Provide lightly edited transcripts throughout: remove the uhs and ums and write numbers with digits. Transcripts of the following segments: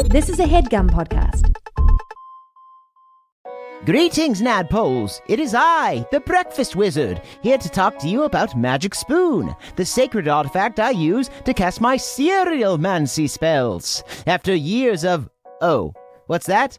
This is a HeadGum podcast. Greetings, Nadpoles. It is I, the Breakfast Wizard, here to talk to you about Magic Spoon, the sacred artifact I use to cast my cereal-mancy spells. After years of... Oh, what's that?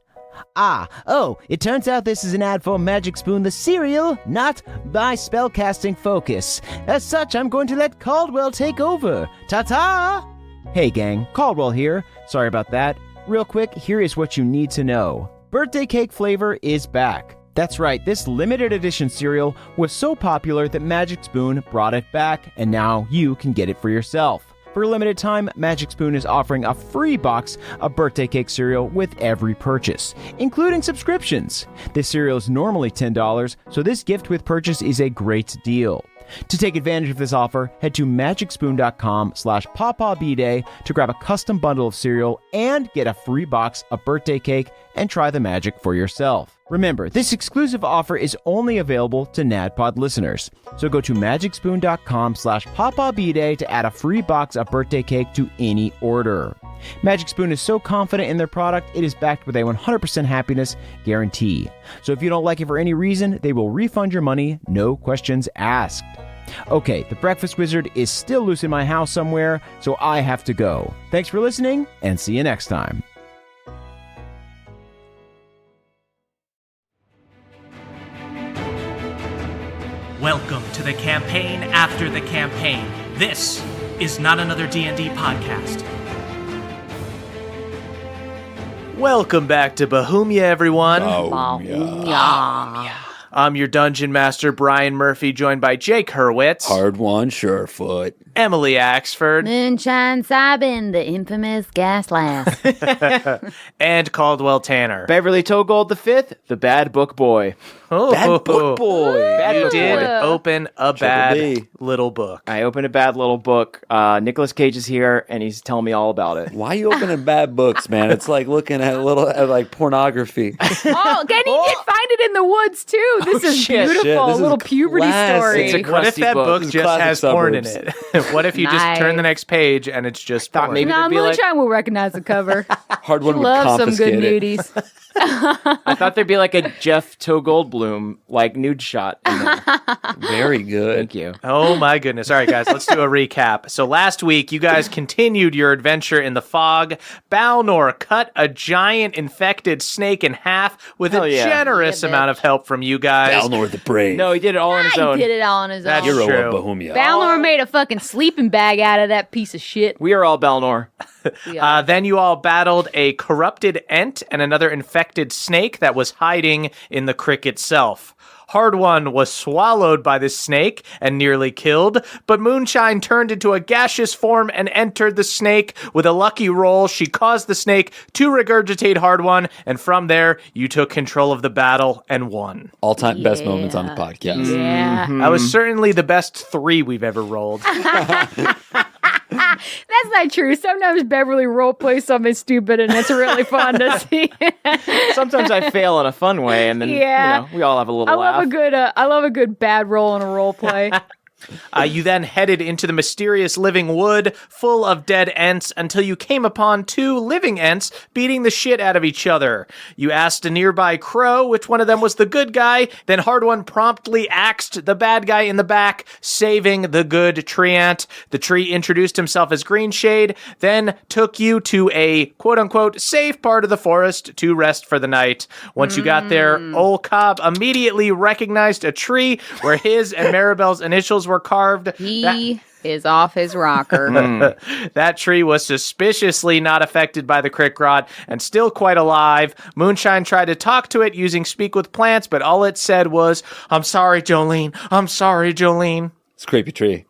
It turns out this is an ad for Magic Spoon the cereal, not my spellcasting focus. As such, I'm going to let Caldwell take over. Ta-ta! Hey gang, Caldwell here. Sorry about that. Real quick, here is what you need to know. Birthday cake flavor is back. That's right, this limited edition cereal was so popular that Magic Spoon brought it back, and now you can get it for yourself. For a limited time, Magic Spoon is offering a free box of birthday cake cereal with every purchase, including subscriptions. This cereal is normally $10, so this gift with purchase is a great deal. To take advantage of this offer, head to magicspoon.com/PawPawBDay to grab a custom bundle of cereal and get a free box of birthday cake and try the magic for yourself. Remember, this exclusive offer is only available to NADPOD listeners. So go to magicspoon.com/PawPawBDay to add a free box of birthday cake to any order. Magic Spoon is so confident in their product, it is backed with a 100% happiness guarantee. So if you don't like it for any reason, they will refund your money, no questions asked. Okay, the Breakfast Wizard is still loose in my house somewhere, so I have to go. Thanks for listening, and see you next time. Welcome to the campaign after the campaign. This is not another D&D podcast. Welcome back to Bohemia, everyone. I'm your Dungeon Master, Brian Murphy, joined by Jake Hurwitz. Hard one, Surefoot. Emily Axford. Moonshine Sabin, the infamous gas lass. And Caldwell Tanner. Beverly Togold V, the bad book boy. Oh, Bad book boy. You did open a bad B. little book. I opened a bad little book. Nicolas Cage is here, and he's telling me all about it. Why are you opening bad books, man? It's like looking at like pornography. Oh, and he did find it in the woods, too. This is shit. beautiful. Shit, a this little is puberty classic. story. It's a What if crusty that book This is just classic has porn in suburbs. it? What if you just turn Nice. the next page and it's just Thought porn? maybe No, it'd be like, Moonshine will recognize the cover. Hard one would Love some good confiscate it. nudies. I thought there'd be like a Jeff Goldblum like nude shot in there. Very good. Thank you. Oh my goodness. All right, guys, let's do a recap. So last week, you guys continued your adventure in the fog. Balnor cut a giant infected snake in half with Hell a yeah. generous Yeah, amount of help from you guys. Balnor the Brave. No, he did it all on his He own. did it all on his That's own. Hero true. of Bohemia. Balnor made a fucking sleeping bag out of that piece of shit. We are all Balnor. Then you all battled a corrupted ent and another infected snake that was hiding in the crick itself. Hard One was swallowed by the snake and nearly killed, but Moonshine turned into a gaseous form and entered the snake. With a lucky roll, she caused the snake to regurgitate Hard One, and from there, you took control of the battle and won. All-time best moments on the podcast. Yeah. That was certainly the best 3 we've ever rolled. That's not true. Sometimes Beverly role plays something stupid, and it's really fun to see. Sometimes I fail in a fun way, and then Yeah. we all have a little I laugh. love a good bad roll in a role play. You then headed into the mysterious living wood full of dead ents until you came upon 2 living ents beating the shit out of each other. You asked a nearby crow which one of them was the good guy, then Hard One promptly axed the bad guy in the back, saving the good tree ant. The tree introduced himself as Greenshade, then took you to a quote-unquote safe part of the forest to rest for the night. Once you got there, Old Cobb immediately recognized a tree where his and Maribel's initials were carved. He is off his rocker. That tree was suspiciously not affected by the Crick rot and still quite alive. Moonshine tried to talk to it using Speak with Plants, but all it said was, "I'm sorry, Jolene. I'm sorry, Jolene." It's a creepy tree.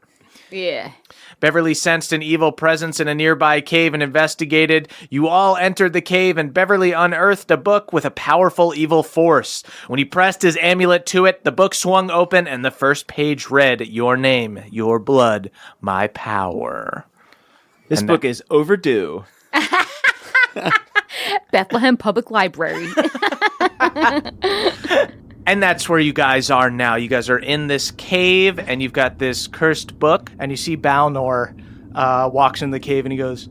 Yeah. Beverly sensed an evil presence in a nearby cave and investigated. You all entered the cave, and Beverly unearthed a book with a powerful evil force. When he pressed his amulet to it, the book swung open, and the first page read, "Your name, your blood, my power." This book is overdue. Bethlehem Public Library. And that's where you guys are now. You guys are in this cave, and you've got this cursed book, and you see Balnor walks in the cave, and he goes,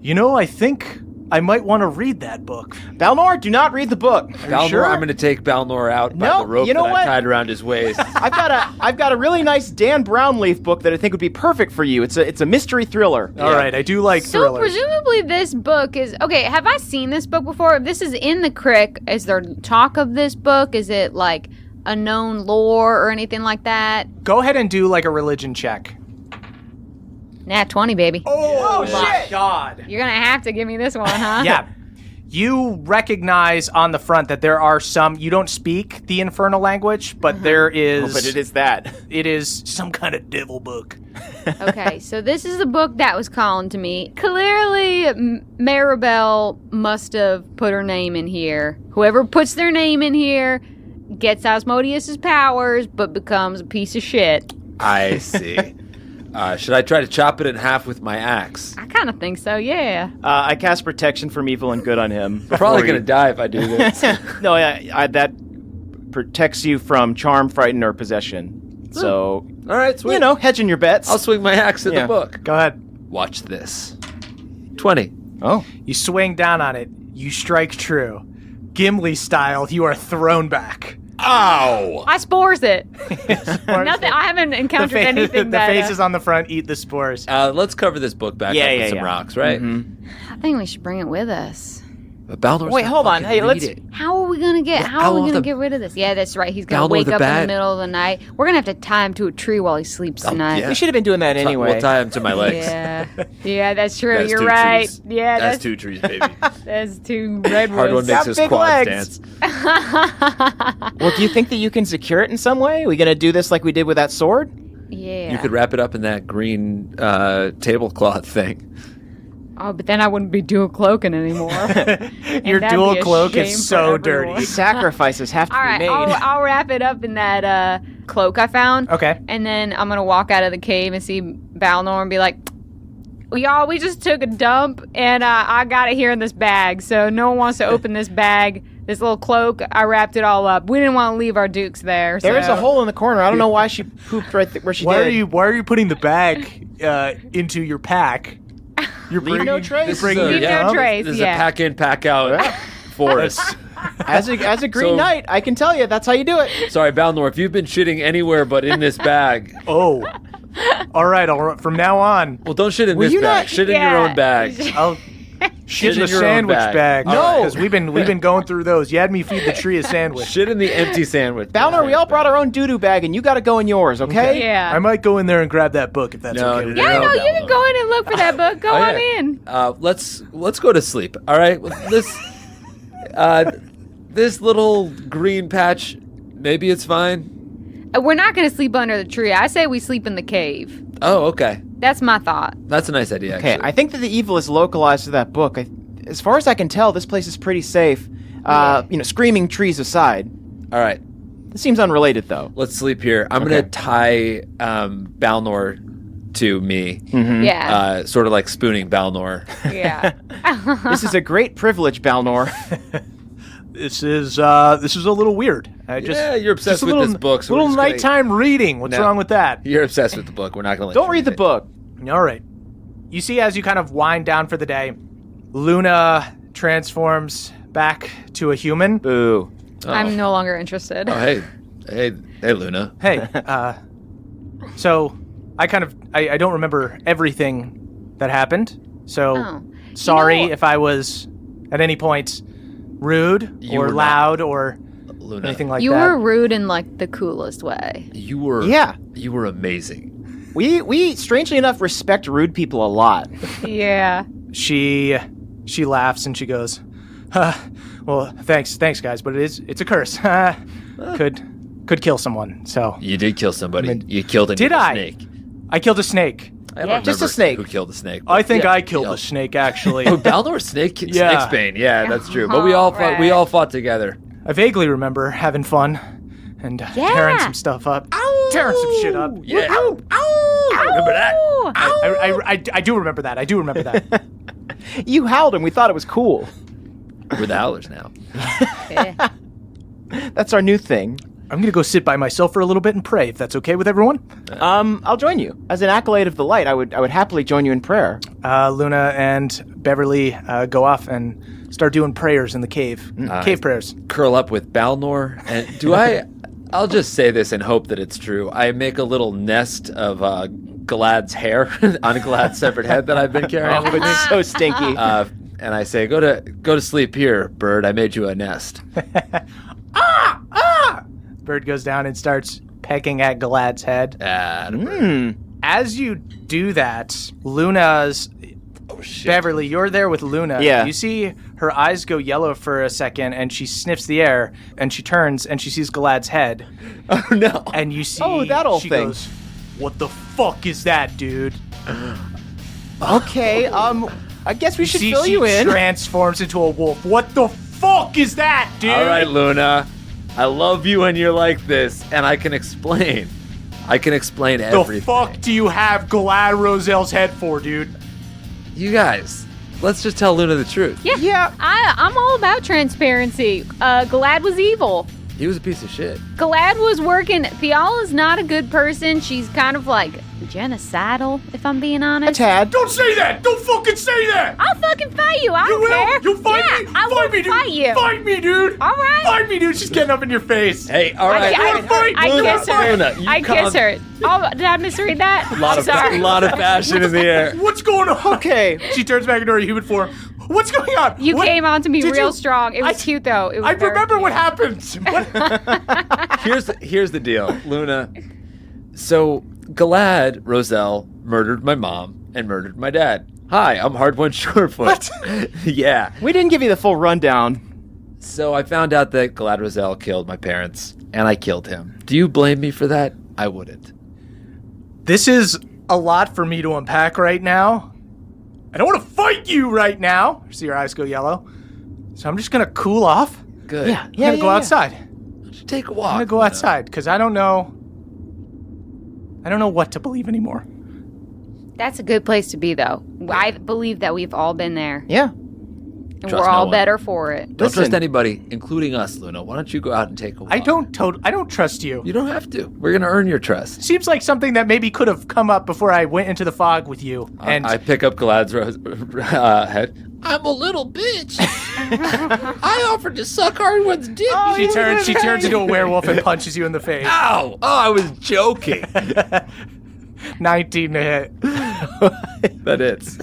"You know, I think I might want to read that book. Balnor, do not read the book. Balnor, sure? I'm going to take Balnor out by No, the rope you know that what? I tied around his waist. I've got a really nice Dan Brownleaf book that I think would be perfect for you. It's a mystery thriller. All right, I do like So thrillers. presumably this book is okay. Have I seen this book before? If this is in the Crick, is there talk of this book? Is it like a known lore or anything like that? Go ahead and do like a religion check. Nat 20, baby. Oh my God. You're gonna have to give me this one, huh? Yeah. You recognize on the front that there are some, you don't speak the infernal language, but there is. Oh, but it is that. It is some kind of devil book. Okay, so this is the book that was calling to me. Clearly, Maribel must have put her name in here. Whoever puts their name in here gets Asmodeus's powers, but becomes a piece of shit. I see. Should I try to chop it in half with my axe? I kind of think so, yeah. I cast protection from evil and good on him. I'm probably going to die if I do this. No, that protects you from charm, frighten, or possession. So, All right, sweet. hedging your bets. I'll swing my axe at Yeah. the book. Go ahead. Watch this. 20. Oh. You swing down on it. You strike true. Gimli style, you are thrown back. Ow! I spores it. Nothing. I haven't encountered anything the that. faces on the front eat the spores. Let's cover this book back up with some rocks, right? I think we should bring it with us. But Balnor's Wait, not hold on. fucking Hey, read let's- it. How are we gonna get? Well, How are we Balnor gonna the- get rid of this? Yeah, that's right. He's gonna Balnor wake the up in Bad. the middle of the night. We're gonna have to tie him to a tree while he sleeps tonight. yeah. We should have been doing that anyway. We'll tie him to my legs. Yeah, that's true. That's You're two right. trees. Yeah, That's 2 trees, baby. That's two redwoods. Hard one makes Got his big quads legs. dance. Well, do you think that you can secure it in some way? Are we gonna do this like we did with that sword? Yeah. You could wrap it up in that green tablecloth thing. Oh, but then I wouldn't be dual cloaking anymore. Your that'd dual be a cloak shame is for so everyone. dirty. Sacrifices have to All be right, made. I'll wrap it up in that cloak I found. Okay. And then I'm gonna walk out of the cave and see Balnor and be like, well, y'all, we just took a dump and I got it here in this bag. So no one wants to open this bag. This little cloak, I wrapped it all up. We didn't want to leave our dukes there. There's so. a hole in the corner. I don't know why she pooped right where she did. Why are you putting the bag into your pack? You're Leave no trace. You're bringing Leave it no down? trace. This is yeah. a pack in, pack out forest. As a Green So- Knight, I can tell you that's how you do it. Sorry, Balnor, if you've been shitting anywhere but in this bag, Oh. All right. From now on, well, don't shit in Will this you bag. not- Shit in your Yeah. own bag. I'll shit in in the your own sandwich bag. bag. No. because we've been going through those. You had me feed the tree a sandwich. Shit in the empty sandwich. Balnor, we all brought our own doo-doo bag, and you got to go in yours, okay? Yeah. I might go in there and grab that book if that's No, okay. with no, you. Yeah, no, no, you can go in and look for that book. Go Oh, on yeah. in. Let's go to sleep. All right. This little green patch, maybe it's fine. We're not going to sleep under the tree. I say we sleep in the cave. Oh, okay. That's my thought. That's a nice idea. Okay, Actually. I think that the evil is localized to that book. As far as I can tell, this place is pretty safe. Screaming trees aside. All right. This seems unrelated, though. Let's sleep here. I'm gonna tie Balnor to me, Yeah. sort of like spooning Balnor. Yeah. This is a great privilege, Balnor. This is a little weird. Yeah, you're obsessed just a with little, this book, so we're little just gonna- nighttime reading. What's No. wrong with that? You're obsessed with the book. We're not gonna let Don't you read the it. book. All right. You see, as you kind of wind down for the day, Luna transforms back to a human. Boo. Oh. I'm no longer interested. Oh, hey, Luna. Hey, so I don't remember everything that happened. So Oh. sorry You know- if I was at any point rude You or were not. loud or Luna. anything like You that. were rude in like the coolest way. You were. Yeah. You were amazing. We strangely enough respect rude people a lot. Yeah. She laughs and she goes, well, thanks guys, but it's a curse. Could kill someone. So You did kill somebody. I mean, You killed a did I? snake. I killed a snake. I don't Yeah. Just a remember snake. Who killed the snake? I think Yeah. I killed the snake actually. Oh, Balnor Snake. Yeah. Snakesbane. Yeah, that's true. But we all fought. Right. We all fought together. I vaguely remember having fun and tearing some stuff up. Tearing some shit up. Yeah. Remember that? Ooh. I do remember that. I do remember that. You howled and we thought it was cool. We're the Howlers now. Yeah. That's our new thing. I'm gonna go sit by myself for a little bit and pray, if that's okay with everyone. I'll join you. As an accolade of the light, I would happily join you in prayer. Luna and Beverly go off and start doing prayers in the cave. Cave prayers. Curl up with Balnor, and I'll just say this and hope that it's true. I make a little nest of Galad's hair on Galad's severed head that I've been carrying with me. It's so stinky. And I say, go to sleep here, bird. I made you a nest. Bird goes down and starts pecking at Galad's head. As you do that, Luna's... Oh, shit. Beverly, you're there with Luna. Yeah. You see her eyes go yellow for a second, and she sniffs the air, and she turns, and she sees Galad's head. Oh, no. And you see... Oh, that old she thing. Goes, what the fuck is that, dude? Okay, I guess we should fill you She in. transforms into a wolf. What the fuck is that, dude? All right, Luna. I love you when you're like this, and I can explain. The everything. fuck do you have Galad Roselle's head for, dude? You guys, let's just tell Luna the truth. Yeah. I'm all about transparency. Galad was evil. He was a piece of shit. Galad was working. Fiala's not a good person. She's kind of like genocidal, if I'm being A honest. tad. Don't say that! Don't fucking say that! I'll fucking fight you. I You don't will? care. You'll fight yeah, me? I will Fight me, dude! fight you. Fight me, dude! All right. Fight me, dude! She's getting up in your face. Hey, all right. I kiss her. Luna, you I calm- kiss her. Oh, did I misread that? Lot of passion in the air. What's going on? Okay. She turns back into her human form. What's going on? You What- came on to me Did real you- strong. It was I- cute though. It was I very remember cute. what happened. What? Here's the deal, Luna. So Galad Roselle murdered my mom and murdered my dad. Hi, I'm Hard One Surefoot. What? Yeah. We didn't give you the full rundown. So I found out that Galad Roselle killed my parents, and I killed him. Do you blame me for that? I wouldn't. This is a lot for me to unpack right now. I don't want to fight you right now. See your eyes go yellow. So I'm just going to cool off. Good. Yeah. I'm going to go outside. Take a I'm walk. going to go outside because I don't know what to believe anymore. That's a good place to be though. I believe that we've all been there. Yeah. And Trust we're no all one. better for it. Don't Listen. trust anybody, including us, Luna. Why don't you go out and take a walk? I don't trust you. You don't have to. We're gonna earn your trust. Seems like something that maybe could have come up before I went into the fog with you. And I pick up Galad's head. I'm a little bitch. I offered to suck Hardwood's dick. she turns into a werewolf and punches you in the face. Ow! Oh, I was joking. 19 to hit. That is.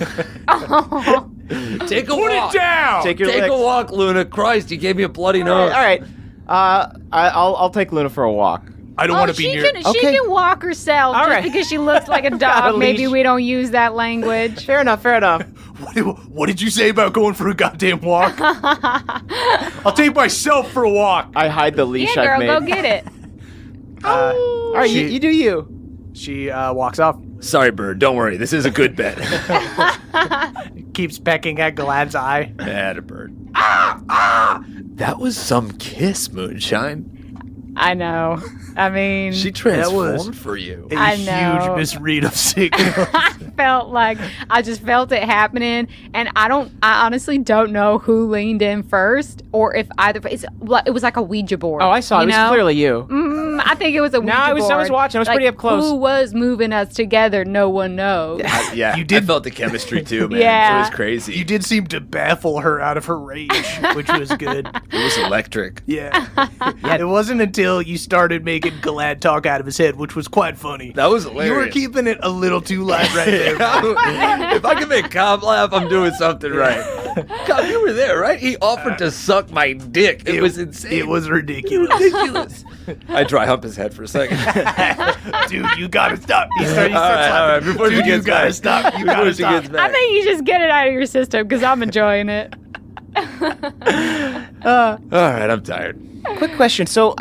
Take a Put walk. it down. Take your Take licks. a walk, Luna. Christ, you gave me a bloody All nose. right. I'll take Luna for a walk. I don't want to be near. She Okay. can walk herself All just right. because she looks like a Got dog. a Maybe leash. we don't use that language. Fair enough. What did you say about going for a goddamn walk? I'll take myself for a walk. I hide the leash Yeah, I've girl, made. go get it. All right, She- you do you. She walks off, Sorry, bird. Don't worry. This is a good bet. keeps pecking at Galad's eye. Atta bird. Ah! That was some kiss, Moonshine. I know. I mean, She transformed for you. A I know. huge misread of signal. I just felt it happening, and I honestly don't know who leaned in first, or if it was like a Ouija board. Oh, I saw. It was clearly you. I think it was a Ouija I was board. watching. I was Like, pretty up close. Who was moving us together? No one knows. Yeah, You did- I felt the chemistry too, man. Yeah. It was crazy. You did seem to baffle her out of her rage, which was good. It was electric. Yeah. It wasn't until you started making Galad talk out of his head, which was quite funny. That was You were hilarious. keeping it a little too light right there. If I can make Cobb laugh, I'm doing something right. Cobb, you were there, right? He offered to suck my dick. It was insane. It was ridiculous. ridiculous. I dry hump his head for a second. Dude, you gotta stop. He starts all right, laughing. before she Dude, you gets gotta back. stop. You Before gotta she stop. gets back. I think you just get it out of your system because I'm enjoying it. All right, I'm tired. Quick question. So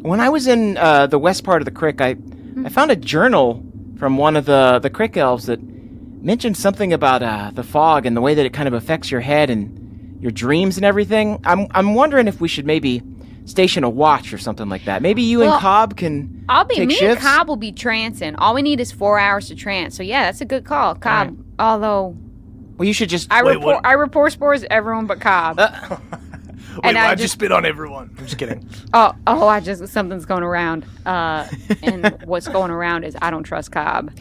when I was in the west part of the Crick, I found a journal from one of the Crick elves that mentioned something about the fog and the way that it kind of affects your head and your dreams and everything. I'm wondering if we should maybe station a watch or something like that. Maybe you Well, and Cobb can take Me shifts. and Cobb will be trancing. All we need is 4 hours to trance. So yeah, that's a good call, Cobb. right. Although Well, you should just. I Wait, report what? I report spores to everyone but Cobb. And why'd you spit on everyone? I'm just kidding. Something's going around. And what's going around is I don't trust Cobb.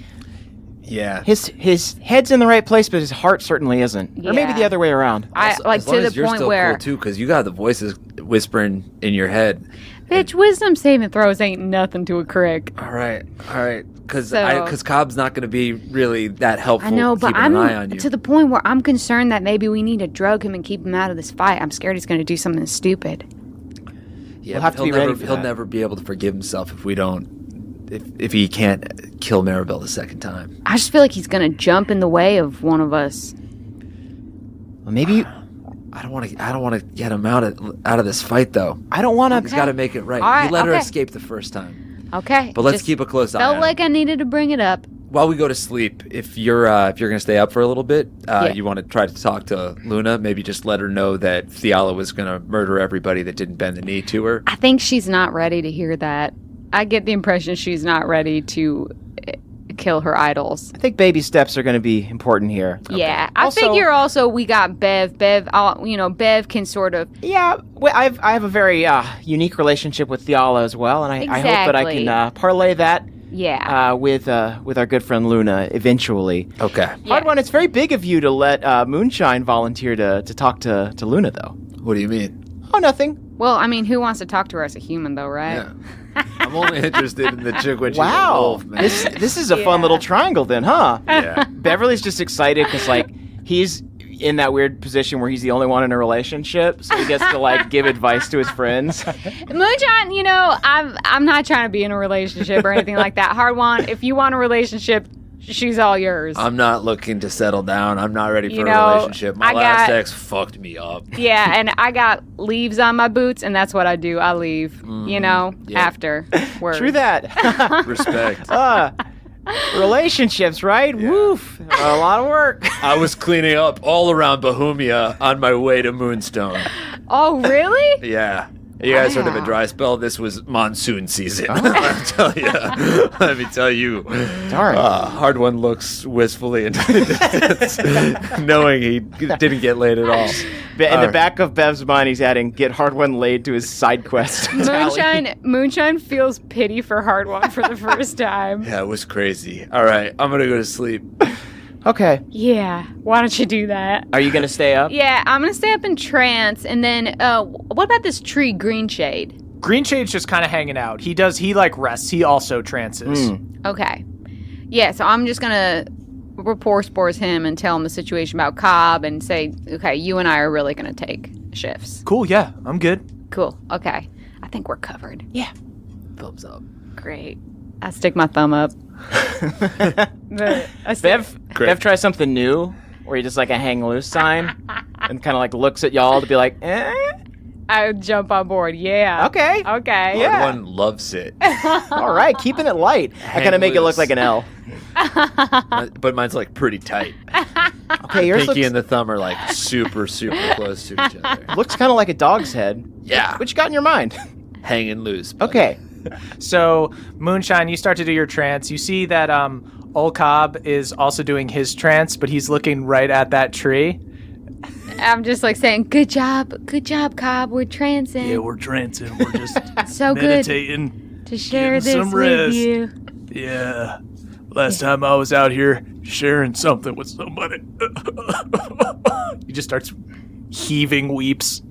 Yeah. His head's in the right place, but his heart certainly isn't. Or maybe Yeah. the other way around. I like as long to the as you're point still where cool too, because you got the voices whispering in your head. bitch, wisdom saving throws ain't nothing to a Crick. All right, because So- Cobb's not going to be really that helpful. I know, but keeping I'm an eye on you. to the point where I'm concerned that maybe we need to drug him and keep him out of this fight. I'm scared he's going to do something stupid. Yeah, We'll have but to be ready for he'll that. never be able to forgive himself if we don't. If he can't kill Maribel the second time. I just feel like he's going to jump in the way of one of us. Well, maybe I don't want to get him out of this fight though. I don't want He's to. got to make it right. All right, You let her okay. escape the first time, Okay. but let's just keep a close eye felt on like it. I needed to bring it up. While we go to sleep, if you're going to stay up for a little bit, Yeah. you want to try to talk to Luna. Maybe just let her know that Fiala was going to murder everybody that didn't bend the knee to her. I think she's not ready to hear that. I get the impression she's not ready to kill her idols. I think baby steps are going to be important here. Yeah, I Also- figure also we got Bev. Bev can sort of. Yeah, well, I have a very unique relationship with Fiala as well, and I hope that I Exactly. can parlay that Yeah. with our good friend Luna eventually. Okay. Hard one. It's very big of you to let Moonshine volunteer to talk to Luna, though. What do you mean? Oh, nothing. Well, I mean, who wants to talk to her as a human, though, right? Yeah. I'm only interested in the chick when she's a Wow, wolf, man. this is a fun Yeah. little triangle, then, huh? Yeah. Beverly's just excited because like he's in that weird position where he's the only one in a relationship, so he gets to like give advice to his friends. Moonshine, I'm not trying to be in a relationship or anything like that. Hard one. If you want a relationship, she's all yours. I'm not looking to settle down. I'm not ready for You a know, relationship. My I last got- ex fucked me up. Yeah, and I got leaves on my boots, and that's what I do. I leave, yeah. after work. True that. Respect. Relationships, right? Woof. A lot of work. I was cleaning up all around Bohemia on my way to Moonstone. Oh, really? Yeah. You guys heard of a Wow. dry spell? This was monsoon season. Let me tell you. Darn. Hard one looks wistfully into the distance, knowing he didn't get laid at all. In the back of Bev's mind, he's adding "get hard one laid" to his side quest. Moonshine feels pity for Hard One for the first time. Yeah, it was crazy. All right, I'm going to go to sleep. Okay. Yeah, why don't you do that? Are you gonna stay up? Yeah, I'm gonna stay up in trance, and then what about this tree, Green Shade? Green Shade's just kind of hanging out. He like rests. He also trances. Okay, yeah, so I'm just gonna rapport spores him and tell him the situation about Cobb and say, okay, you and I are really gonna take shifts. Cool. Yeah, I'm good. Cool. Okay, I think we're covered. Yeah. Thumbs up. Great. I stick my thumb up. Bev tries something new, where he just like a hang loose sign, and kind of like looks at y'all to be like, eh? I jump on board. Yeah. Okay. Okay. Yeah. Hard one loves it. All right, keeping it light. I Hang kind of make it look loose. like an L. But mine's like pretty tight. Okay, yours Pinky looks, and the thumb are like super, super close to each other. looks kind of like a dog's head. Yeah. What you got in your mind? Hanging loose. buddy. Okay. So, Moonshine, you start to do your trance. You see that Old Cobb is also doing his trance, but he's looking right at that tree. I'm just like saying, good job, Cobb. We're trancing. Yeah, we're trancing. We're just so good meditating. to share getting this some with rest. you. Yeah. Last time I was out here sharing something with somebody. He just starts heaving weeps.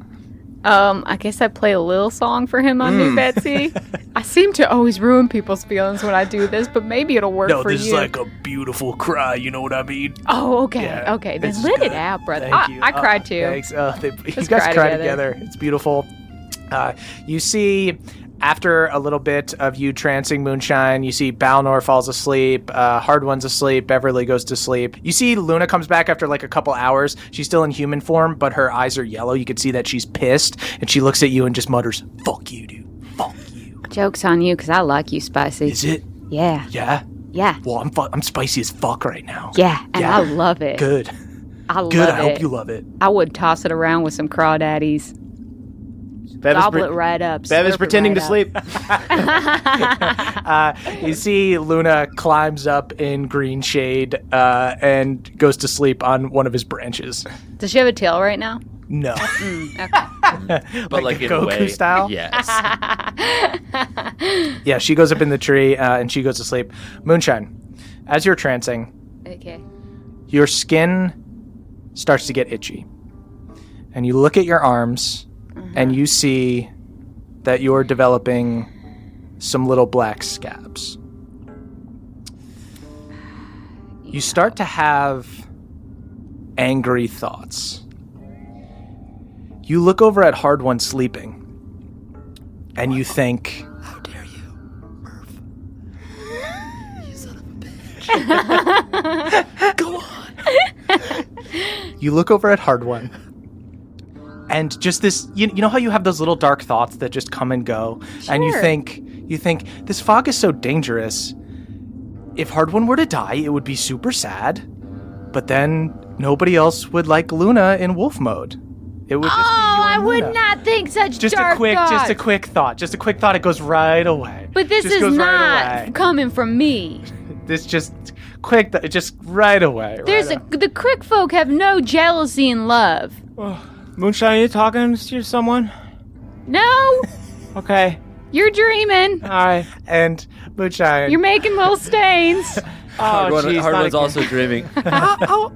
I guess I play a little song for him on New Betsy. I seem to always ruin people's feelings when I do this, but maybe it'll work No, for this you. is like a beautiful cry. You know what I mean? Oh, okay, Yeah, okay. Then this is let it good. out, brother. Thank you. I cried too. Thanks. You Let's guys cry cry together. together. It's beautiful. You see, after a little bit of you trancing Moonshine, you see Balnor falls asleep, Hard One's asleep, Beverly goes to sleep. You see Luna comes back after like a couple hours. She's still in human form, but her eyes are yellow. You can see that she's pissed, and she looks at you and just mutters, "Fuck you, dude. Fuck you." Joke's on you, because I like you spicy. Is it? Yeah, Yeah? yeah, Well, I'm spicy as fuck right now. yeah, and Yeah. I love it. Good. I love Good. it. I hope you love it. I would toss it around with some crawdaddies. Bev is, Gobble it right up. Bev is slurp it pretending right to up. sleep. You see Luna climbs up in Green Shade and goes to sleep on one of his branches. Does she have a tail right now? No. Okay. But like a in Goku a way, style? Yes. Yeah, she goes up in the tree and she goes to sleep. Moonshine, as you're trancing, Okay. your skin starts to get itchy. And you look at your arms and you see that you're developing some little black scabs. You start to have angry thoughts. You look over at Hard One sleeping, and you think, "How dare you, Murph? You son of a bitch. Go on." You look over at Hard One, and just this, you know how you have those little dark thoughts that just come and go, and you think, this fog is so dangerous. If Hard One were to die, it would be super sad, but then nobody else would like Luna in wolf mode. It would just be you I and would Luna. not think such Just dark a quick thoughts. thought. It goes right away. But this Just is goes not right away. coming from me. This just quick, just right away. The Crick folk have no jealousy in love. Moonshine, are you talking to someone? No, Okay. you're dreaming. All right. And Moonshine. You're making little stains. Oh, jeez, not Hardwood's again. also dreaming. oh.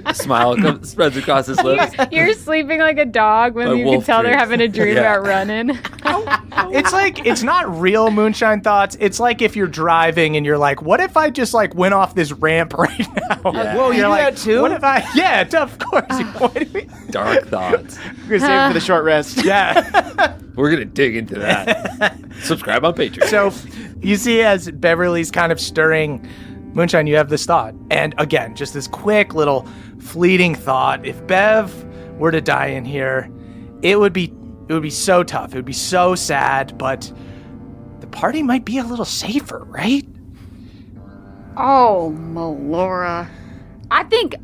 A smile spreads across his lips. You're sleeping like a dog when A you can wolf tell they're dream. having a dream Yeah. about running. It's not real Moonshine thoughts. It's like if you're driving and you're like, what if I just like went off this ramp right now? Yeah. Whoa, you You're do like, that too? What if I? Yeah, of course. What do we? Dark thoughts. We're gonna save it for the short rest. Yeah. We're gonna dig into that. Subscribe on Patreon. So you see as Beverly's kind of stirring, Moonshine, you have this thought. And again, just this quick little fleeting thought. If Bev were to die in here, it would be so tough. It would be so sad, but the party might be a little safer, right? Oh, Melora. I think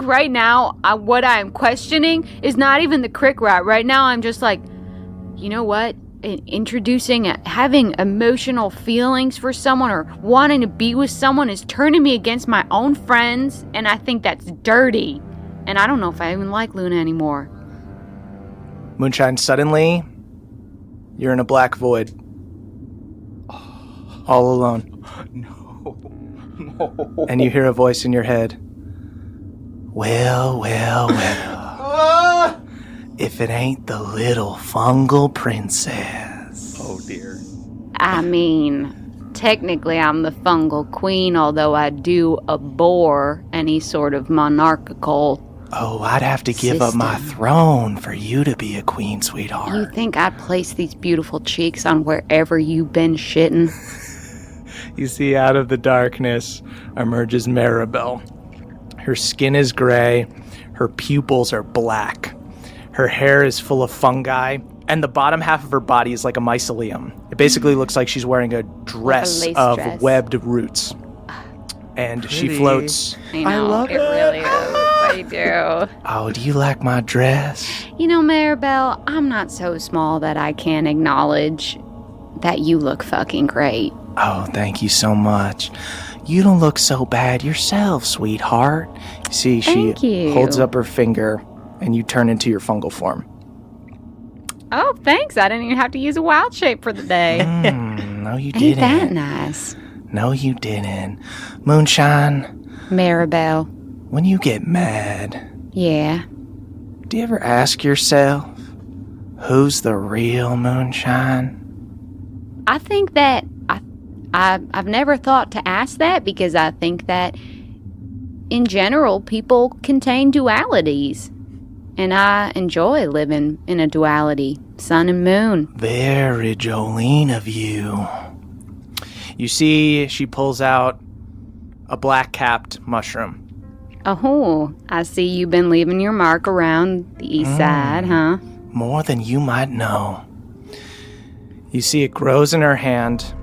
right now what I'm questioning is not even the Crick rat. Right now I'm just like, you know what? Having emotional feelings for someone or wanting to be with someone is turning me against my own friends, and I think that's dirty. And I don't know if I even like Luna anymore. Moonshine, suddenly, you're in a black void. All alone. No. And you hear a voice in your head. Well. If it ain't the little fungal princess. Oh dear. I mean, technically I'm the fungal queen, although I do abhor any sort of monarchical. Oh, I'd have to give up my System. throne for you to be a queen, You sweetheart. think I'd place these beautiful cheeks on wherever you've been shitting? You see, out of the darkness emerges Maribel. Her skin is gray, her pupils are black, her hair is full of fungi, and the bottom half of her body is like a mycelium. It basically looks like she's wearing a dress lace of dress. webbed roots. And she Pretty. floats. I know, love it really is. I do. Oh, do you like my dress? You know, Maribel, I'm not so small that I can't acknowledge that you look fucking great. Oh, thank you so much. You don't look so bad yourself, sweetheart. You see, Thank you. holds up her finger, and you turn into your fungal form. Oh, thanks. I didn't even have to use a wild shape for the day. No, you Ain't didn't. that nice? No, you didn't. Moonshine, Maribel. when you get mad, Yeah. do you ever ask yourself, who's the real Moonshine? I think that I've never thought to ask that because I think that in general people contain dualities. And I enjoy living in a duality, sun and moon. Very Jolene of you. You see, she pulls out a black-capped mushroom. Oh, I see you've been leaving your mark around the east side, huh? More than you might know. You see it grows in her hand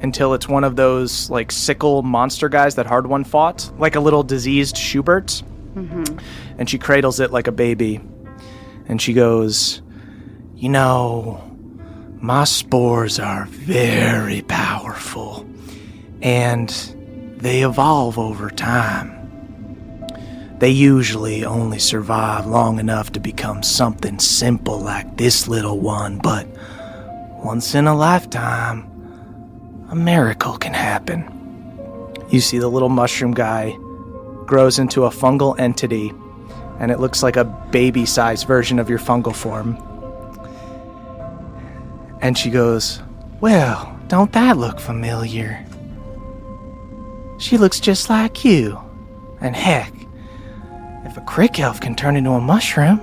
until it's one of those, like, sickle monster guys that Hard One fought, like a little diseased Schubert. And she cradles it like a baby. And she goes, you know, my spores are very powerful. And they evolve over time. they usually only survive long enough to become something simple like this little one, but once in a lifetime, a miracle can happen. You see the little mushroom guy grows into a fungal entity, and it looks like a baby-sized version of your fungal form. And she goes, "Well, don't that look familiar? She looks just like you. And heck, if a Crick elf can turn into a mushroom,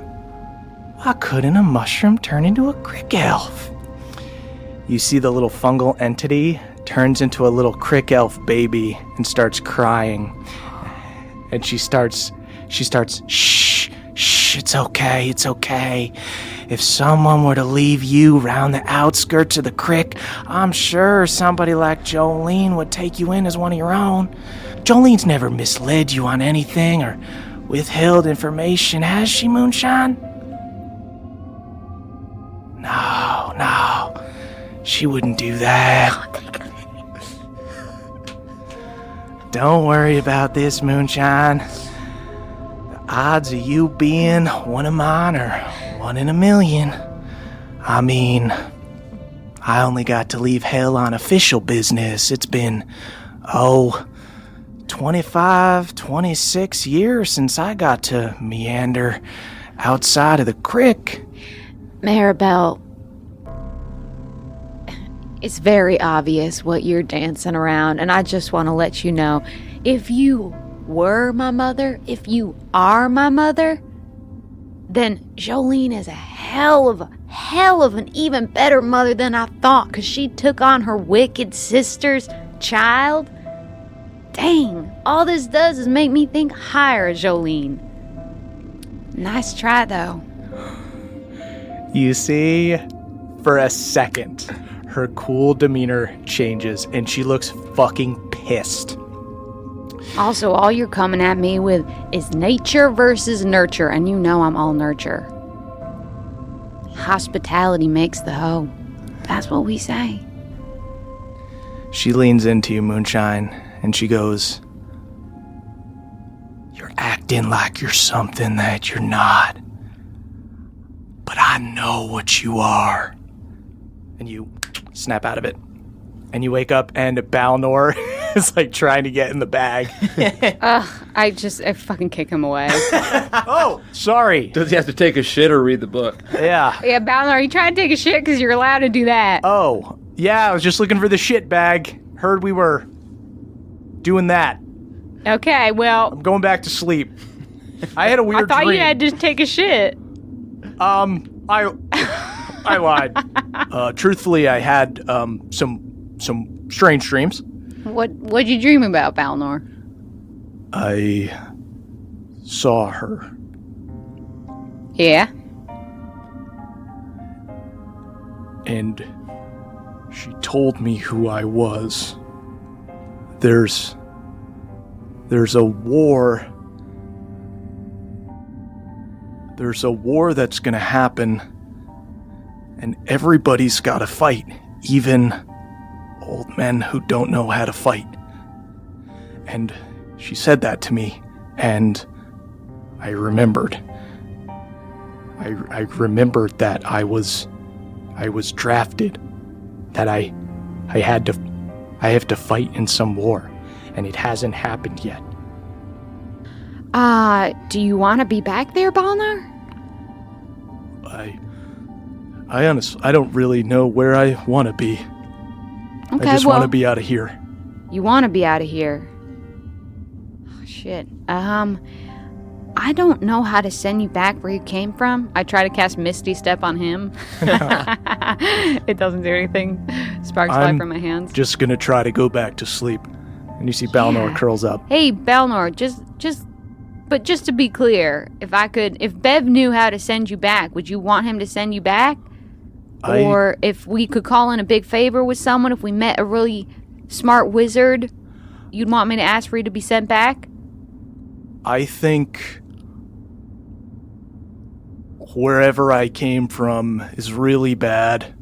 why couldn't a mushroom turn into a Crick elf?" You see the little fungal entity turns into a little Crick elf baby and starts crying. And she starts, "Shh, it's okay, it's okay. If someone were to leave you round the outskirts of the Crick, I'm sure somebody like Jolene would take you in as one of your own. Jolene's never misled you on anything or withheld information, has she, Moonshine?" No, she wouldn't do that. Don't worry about this, Moonshine. The odds of you being one of mine are 1 in a million. I mean, I only got to leave hell on official business. It's been, 25, 26 years since I got to meander outside of the Crick. Maribel, it's very obvious what you're dancing around, and I just want to let you know, if you were my mother, if you are my mother, then Jolene is a hell of an even better mother than I thought, because she took on her wicked sister's child. Dang, all this does is make me think higher of Jolene. Nice try, though. You see, for a second, her cool demeanor changes and she looks fucking pissed. Also, all you're coming at me with is nature versus nurture, and you know I'm all nurture. Hospitality makes the hoe. That's what we say. She leans into you, Moonshine, and she goes, "You're acting like you're something that you're not. But I know what you are." And you snap out of it. And you wake up and Balnor is like trying to get in the bag. I fucking kick him away. Oh, sorry. Does he have to take a shit or read the book? Yeah. Yeah, Balnor, are you trying to take a shit? Because you're allowed to do that. Oh, yeah, I was just looking for the shit bag. Heard we were doing that. Okay, well, I'm going back to sleep. I had a weird I thought dream. you had to take a shit. I lied. Truthfully, I had some strange dreams. What'd you dream about, Balnor? I saw her. Yeah? And she told me who I was. There's a war. There's a war that's gonna happen, and everybody's gotta fight, even old men who don't know how to fight. And she said that to me, and I remembered. I remembered that I was drafted, that I have to fight in some war, and it hasn't happened yet. Do you want to be back there, Balnor? I honestly, I don't really know where I want to be. Okay, I just want to be out of here. You want to be out of here. Oh, shit. I don't know how to send you back where you came from. I try to cast Misty Step on him. It doesn't do anything. Sparks fly from my hands. Just gonna try to go back to sleep. And you see Balnor curls up. Hey, Balnor, just to be clear, if Bev knew how to send you back, would you want him to send you back? Or if we could call in a big favor with someone, if we met a really smart wizard, you'd want me to ask for you to be sent back? I think wherever I came from is really bad,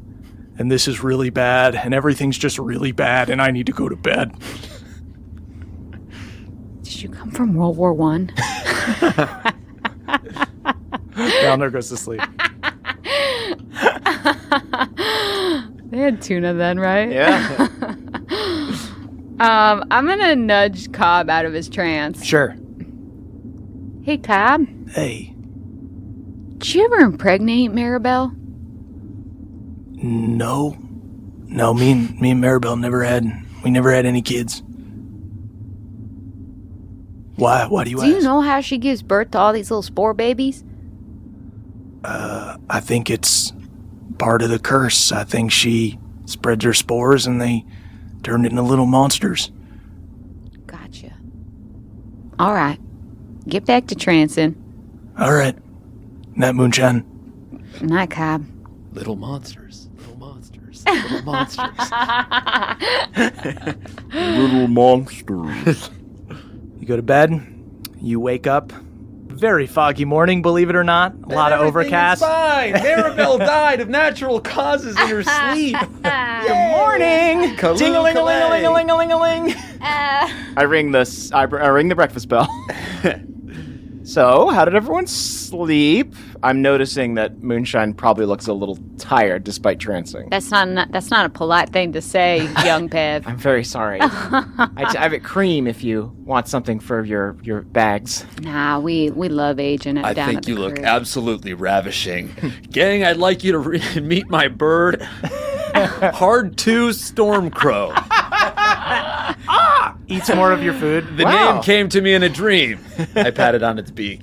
and this is really bad, and everything's just really bad, and I need to go to bed. Did you come from World War I? Balnor goes to sleep. They had tuna then, right? Yeah. I'm gonna nudge Cobb out of his trance. Sure. Hey, Cobb. Hey. Did you ever impregnate Maribel? No. No, me and Maribel never had any kids. Why? Why do you ask? Do you know how she gives birth to all these little spore babies? I think it's part of the curse. I think she spreads her spores and they turn into little monsters. Gotcha. All right. Get back to trancing. All right. Night, Moonshine. Night, Cobb. Little monsters. Little monsters. Little monsters. Little monsters. You go to bed. You wake up. Very foggy morning, believe it or not. A lot of overcast. Fine. Maribel died of natural causes in her sleep. Good morning. Ding-a-ling-a-ling-a-ling-a-ling-a-ling. I ring the breakfast bell. So, how did everyone sleep? I'm noticing that Moonshine probably looks a little tired despite trancing. That's not a polite thing to say, young Pev. I'm very sorry. I have it cream if you want something for your bags. Nah, we love aging it I down think at the you look crib. absolutely ravishing. Gang, I'd like you to meet my bird, Hard 2 Stormcrow. Eats more of your food. The name came to me in a dream. I patted on its beak.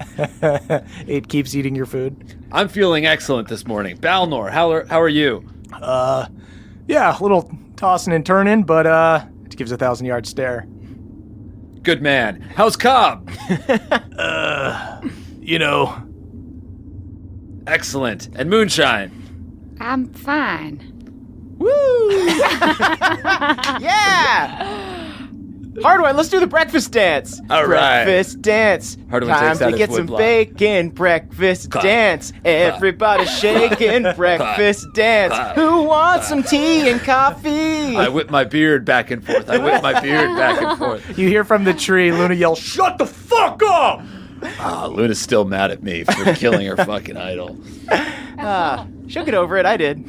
It keeps eating your food. I'm feeling excellent this morning. Balnor, how are you? Yeah, a little tossing and turning, but it gives a 1,000-yard stare. Good man. How's Cobb? You know, Excellent. And Moonshine? I'm fine. Yeah! Hardwine, let's do the breakfast dance. All right. Breakfast dance. Hardwine Time takes out to his get wood some block. bacon. Breakfast dance. Everybody shaking. Breakfast dance. Clap. Who wants some tea and coffee? I whip my beard back and forth. You hear from the tree, Luna yells, "Shut the fuck up!" Luna's still mad at me for killing her fucking idol. She'll get over it. I did.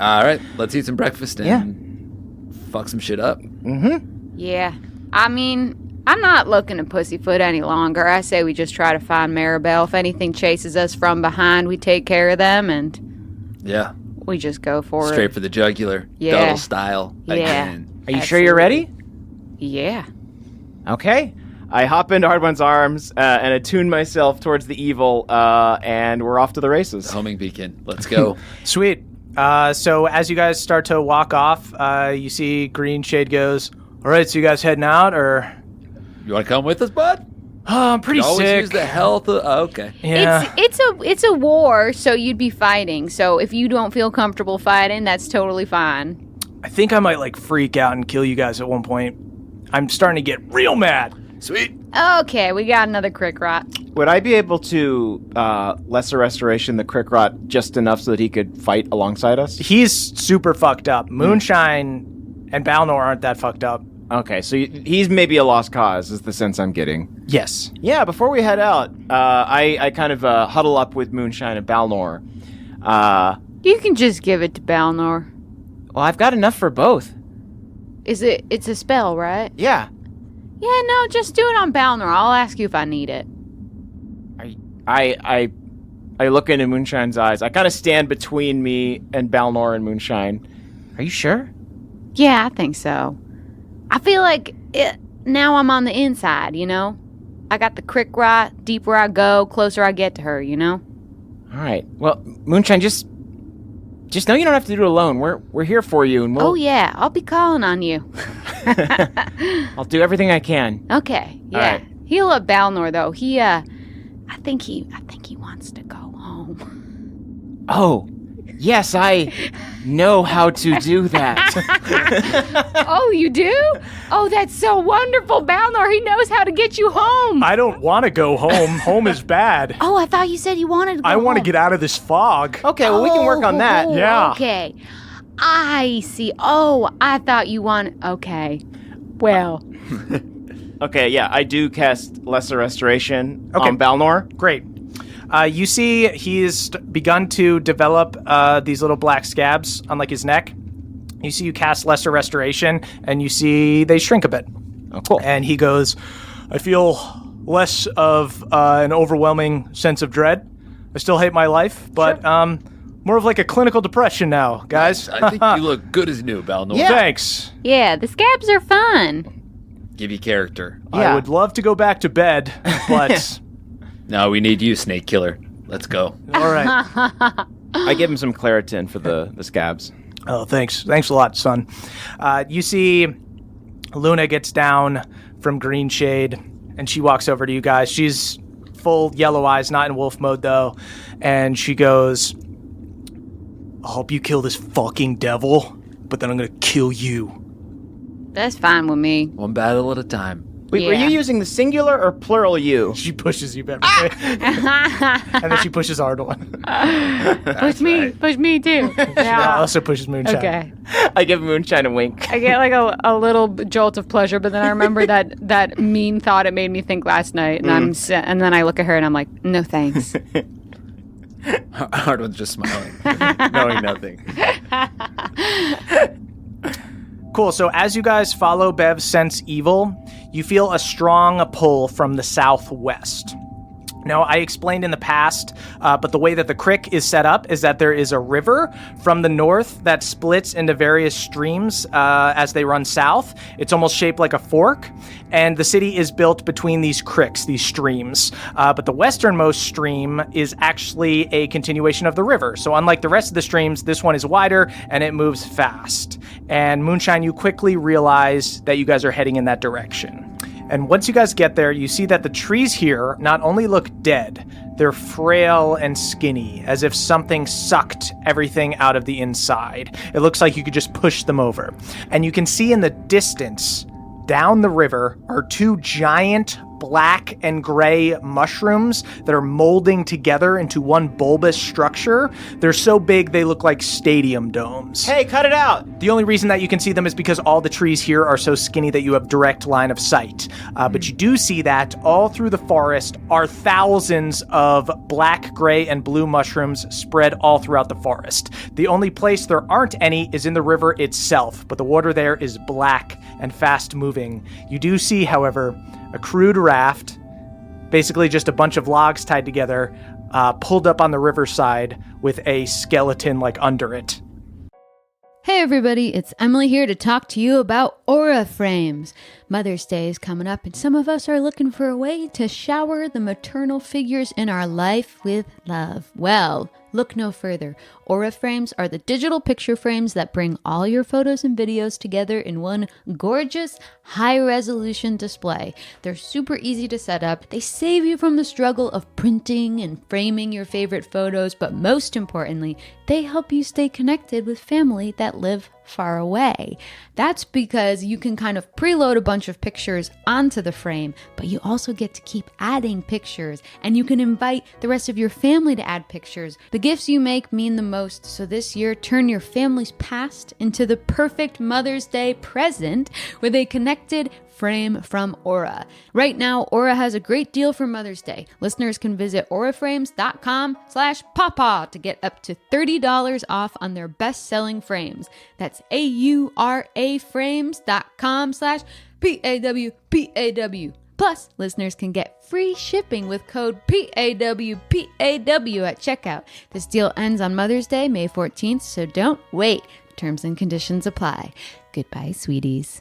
All right, let's eat some breakfast and fuck some shit up. Yeah. I mean, I'm not looking to pussyfoot any longer. I say we just try to find Maribel. If anything chases us from behind, we take care of them, and Yeah, we just go for straight it. for the jugular. Yeah. Double style. Yeah. Again. Are you sure you're ready? Yeah. Okay. I hop into Hardwine's arms and attune myself towards the evil, and we're off to the races. Homing beacon. Let's go. Sweet. So as you guys start to walk off, you see Green Shade goes, "All right, so you guys heading out, or?" You want to come with us, bud? Oh, I'm pretty You always sick. use the health of... Oh, okay. Yeah. It's a war, so you'd be fighting. So if you don't feel comfortable fighting, that's totally fine. I think I might freak out and kill you guys at one point. I'm starting to get real mad. Sweet. Okay, we got another Crick rot. Would I be able to lesser restoration the Crick rot just enough so that he could fight alongside us? He's super fucked up. Moonshine and Balnor aren't that fucked up. Okay, so he's maybe a lost cause, is the sense I'm getting. Yes. Yeah, before we head out, I kind of huddle up with Moonshine and Balnor. You can just give it to Balnor. Well, I've got enough for both. It's a spell, right? Yeah. Yeah, no, just do it on Balnor. I'll ask you if I need it. I look into Moonshine's eyes. I kind of stand between me and Balnor and Moonshine. Are you sure? Yeah, I think so. I feel like now I'm on the inside, you know? I got the Crick rot. Deeper I go, closer I get to her, you know? All right. Well, Moonshine, just know you don't have to do it alone. We're here for you, and we'll. Oh, yeah, I'll be calling on you. I'll do everything I can. Okay, yeah. All right. He'll let Balnor, though. I think he wants to go home. Oh, yes, I know how to do that. Oh, you do? Oh, that's so wonderful, Balnor. He knows how to get you home. I don't want to go home. Home is bad. Oh, I thought you said you wanted to go I want to home. get out of this fog. Okay, well, we can work on that. Oh, Yeah. Okay. I see. Oh, I thought you wanted... Okay. Well... Okay, yeah, I do cast Lesser Restoration Okay. on Balnor. Great. You see he's begun to develop these little black scabs on like his neck. You see you cast Lesser Restoration, and you see they shrink a bit. Oh, cool. And he goes, I feel less of an overwhelming sense of dread. I still hate my life, but more of like a clinical depression now, guys. I think you look good as new, Balnor. Yeah. Thanks. Yeah, the scabs are fun. Give you character. Yeah. I would love to go back to bed, but No, we need you, Snake Killer. Let's go. all right. I give him some Claritin for the scabs. Oh, thanks. Thanks a lot, son. You see Luna gets down from Green Shade, and she walks over to you guys. She's full yellow eyes, not in wolf mode, though. And she goes, I hope you kill this fucking devil, but then I'm going to kill you. That's fine with me. One battle at a time. Wait, were Yeah. you using the singular or plural you? She pushes you, Beverly. And then she pushes Ardwan. Push me too. She Yeah. also pushes Moonshine. Okay. I give Moonshine a wink. I get like a little jolt of pleasure, but then I remember that mean thought it made me think last night, and and then I look at her and I'm like, no thanks. Hardwood's just smiling. Knowing nothing. Cool. So as you guys follow Bev sense evil, you feel a strong pull from the southwest. Now, I explained in the past, but the way that the Crick is set up is that there is a river from the north that splits into various streams as they run south. It's almost shaped like a fork, and the city is built between these cricks, these streams. But the westernmost stream is actually a continuation of the river. So unlike the rest of the streams, this one is wider, and it moves fast. And Moonshine, you quickly realize that you guys are heading in that direction. And once you guys get there, you see that the trees here not only look dead, they're frail and skinny, as if something sucked everything out of the inside. It looks like you could just push them over. And you can see in the distance, down the river, are two giant black and gray mushrooms that are molding together into one bulbous structure. They're so big they look like stadium domes. Hey, cut it out! The only reason that you can see them is because all the trees here are so skinny that you have direct line of sight. But you do see that all through the forest are thousands of black, gray, and blue mushrooms spread all throughout the forest. The only place there aren't any is in the river itself, but the water there is black and fast moving. You do see, however, a crude raft, basically just a bunch of logs tied together, pulled up on the riverside with a skeleton like under it. Hey everybody, it's Emily here to talk to you about Aura Frames. Mother's Day is coming up and some of us are looking for a way to shower the maternal figures in our life with love. Well, look no further. Aura Frames are the digital picture frames that bring all your photos and videos together in one gorgeous, high-resolution display. They're super easy to set up. They save you from the struggle of printing and framing your favorite photos, but most importantly, they help you stay connected with family that live far away. That's because you can kind of preload a bunch of pictures onto the frame, but you also get to keep adding pictures, and you can invite the rest of your family to add pictures. The gifts you make mean the most, so this year, turn your family's past into the perfect Mother's Day present with a connected frame from Aura. Right now, Aura has a great deal for Mother's Day. Listeners can visit auraframes.com/pawpaw to get up to $30 off on their best-selling frames. That's AURA frames.com/PAWPAW. Plus, listeners can get free shipping with code PAWPAW at checkout. This deal ends on Mother's Day, May 14th, so don't wait. Terms and conditions apply. Goodbye, sweeties.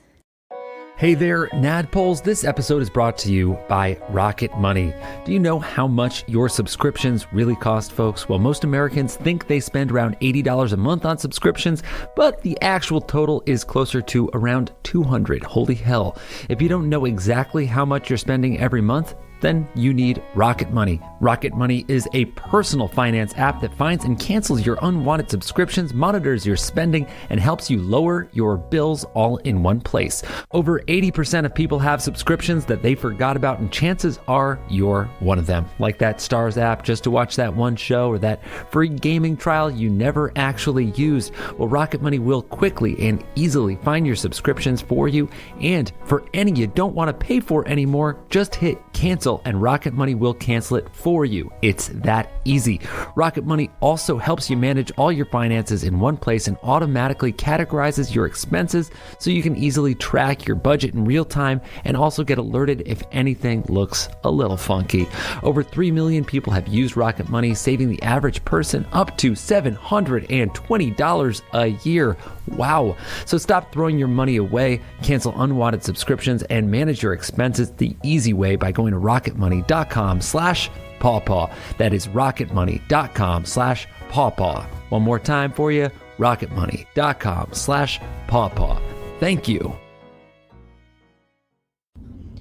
Hey there, Nadpoles. This episode is brought to you by Rocket Money. Do you know how much your subscriptions really cost, folks? Well, most Americans think they spend around $80 a month on subscriptions, but the actual total is closer to around $200. Holy hell. If you don't know exactly how much you're spending every month, then you need Rocket Money. Rocket Money is a personal finance app that finds and cancels your unwanted subscriptions, monitors your spending, and helps you lower your bills all in one place. Over 80% of people have subscriptions that they forgot about, and chances are you're one of them. Like that Stars app just to watch that one show, or that free gaming trial you never actually used. Well, Rocket Money will quickly and easily find your subscriptions for you, and for any you don't want to pay for anymore, just hit cancel and Rocket Money will cancel it for you. It's that easy. Rocket Money also helps you manage all your finances in one place and automatically categorizes your expenses so you can easily track your budget in real time and also get alerted if anything looks a little funky. Over 3 million people have used Rocket Money, saving the average person up to $720 a year. Wow. So stop throwing your money away, cancel unwanted subscriptions, and manage your expenses the easy way by going to rocketmoney.com/pawpaw. That is rocketmoney.com/pawpaw. One more time for you, rocketmoney.com/pawpaw. Thank you.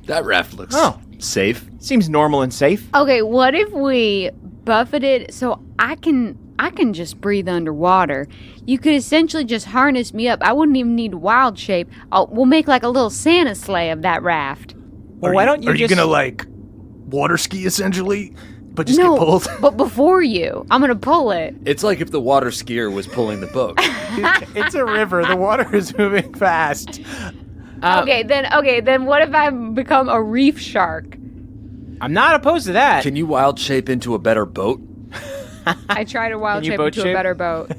That raft looks safe. Seems normal and safe. Okay, what if we buffeted so I can just breathe underwater? You could essentially just harness me up. I wouldn't even need wild shape. We'll make like a little Santa sleigh of that raft. Well, why don't you Are just... you gonna like water ski essentially, but just No, get pulled? but before you, I'm gonna pull it. It's like if the water skier was pulling the boat. It's a river. The water is moving fast. Okay, then what if I become a reef shark? I'm not opposed to that. Can you wild shape into a better boat? I try to wild Can you shape boat into a shape? better boat.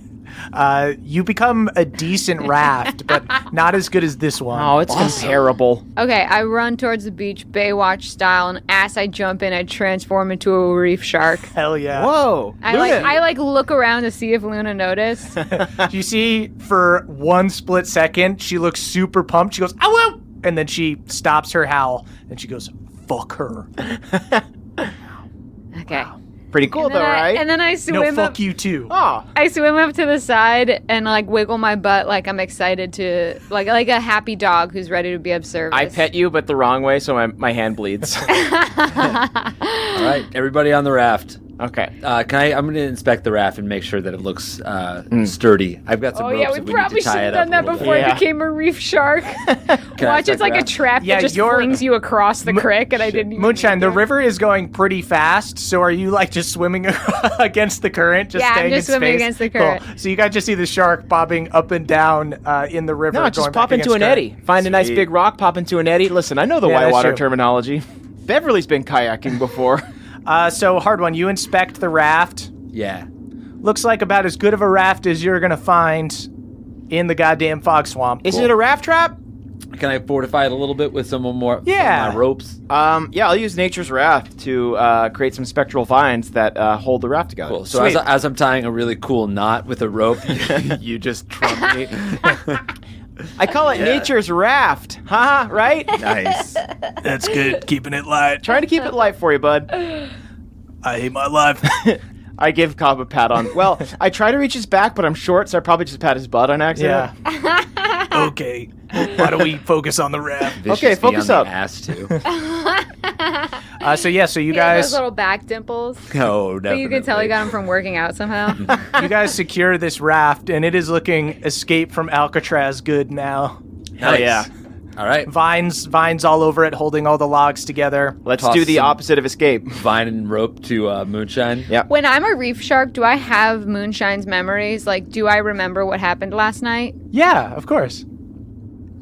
You become a decent raft, but not as good as this one. Oh, it's comparable. Okay, I run towards the beach, Baywatch style, and as I jump in, I transform into a reef shark. Hell yeah. Whoa. I look around to see if Luna noticed. You see, for one split second, she looks super pumped. She goes, "Ow, ow!" And then she stops her howl, and she goes, "Fuck her." Okay. Pretty cool, though, right? And then I No, swim fuck up. you too. Oh, I swim up to the side and like wiggle my butt like I'm excited to like a happy dog who's ready to be of service. I pet you, but the wrong way, so my hand bleeds. All right, everybody on the raft. Okay. I'm going to inspect the raft and make sure that it looks sturdy. I've got some Oh ropes yeah, that we we probably need to should tie have it up done that a little before bit. I became a reef shark. Can I Watch, inspect it's like the a raft? trap Yeah, that just you're- flings you across the crick, and I didn't even Moonshine, the mean to. river is going pretty fast, so are you like just swimming against the current? Just Yeah, I'm staying just in swimming space? against the Cool. current. So you guys just see the shark bobbing up and down in the river. No, just going pop back into against an current. eddy. Find a nice Sweet. big rock, pop into an eddy. Listen, I know the Yeah, that's whitewater true. terminology. Beverly's been kayaking before. So, hard one. You inspect the raft. Yeah. Looks like about as good of a raft as you're going to find in the goddamn fog swamp. Is it a raft trap? Can I fortify it a little bit with some more Yeah. of my ropes? Yeah, I'll use nature's raft to create some spectral vines that hold the raft together. Cool. So Sweet. as I'm tying a really cool knot with a rope, you just trump me. I call it nature's raft. Haha, right? Nice. That's good. Keeping it light. Trying to keep it light for you, bud. I hate my life. I give Cobb a pat on. Well, I try to reach his back, but I'm short, so I probably just pat his butt on accident. Yeah. Okay. Why don't we focus on the raft? Vicious Okay, bee focus on up. the ass too. So you He has guys, those little back dimples. No, But you can tell he got them from working out somehow. you guys secure this raft, and it is looking escape from Alcatraz good now. Hell yeah. All right. Vines all over it, holding all the logs together. Let's Toss do the some- opposite of escape. Vine and rope to Moonshine. Yep. When I'm a reef shark, do I have Moonshine's memories? Like, do I remember what happened last night? Yeah, of course.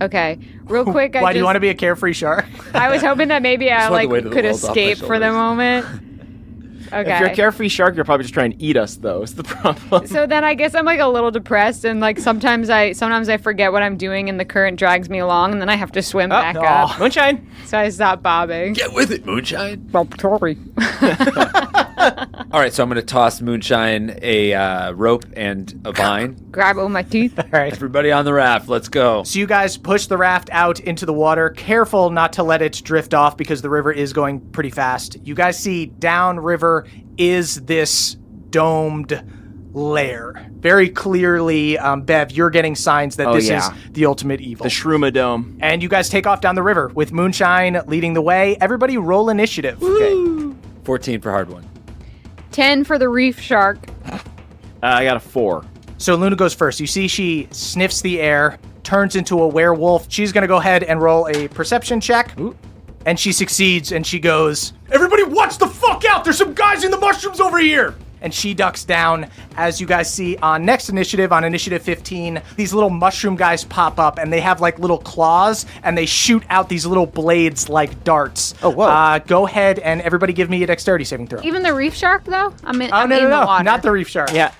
Okay, real quick. Why do you want to be a carefree shark? I was hoping that maybe I Just wanted like the weight of the could world off my escape for the shoulders. moment. Okay. If you're a carefree shark, you're probably just trying to eat us, though. Is the problem. So then I guess I'm like a little depressed, and like sometimes I forget what I'm doing, and the current drags me along, and then I have to swim back up. Moonshine. So I stop bobbing. Get with it, Moonshine. Well, sorry. All right, so I'm going to toss Moonshine a rope and a vine. Grab it with my teeth. All right. Everybody on the raft, let's go. So you guys push the raft out into the water, careful not to let it drift off because the river is going pretty fast. You guys see downriver is this domed lair. Very clearly, Bev, you're getting signs that this is the ultimate evil. The Shroomadome. And you guys take off down the river with Moonshine leading the way. Everybody roll initiative. Okay. 14 for hard one. 10 for the reef shark. I got a 4. So Luna goes first. You see she sniffs the air, turns into a werewolf. She's going to go ahead and roll a perception check. Ooh. And she succeeds, and she goes, "Everybody watch the fuck out! There's some guys in the mushrooms over here!" And she ducks down. As you guys see on next initiative, on initiative 15, these little mushroom guys pop up, and they have like little claws, and they shoot out these little blades like darts. Oh, whoa. Go ahead and everybody give me a dexterity saving throw. Even the reef shark, though? I'm in No, the water. not the reef shark. Yeah.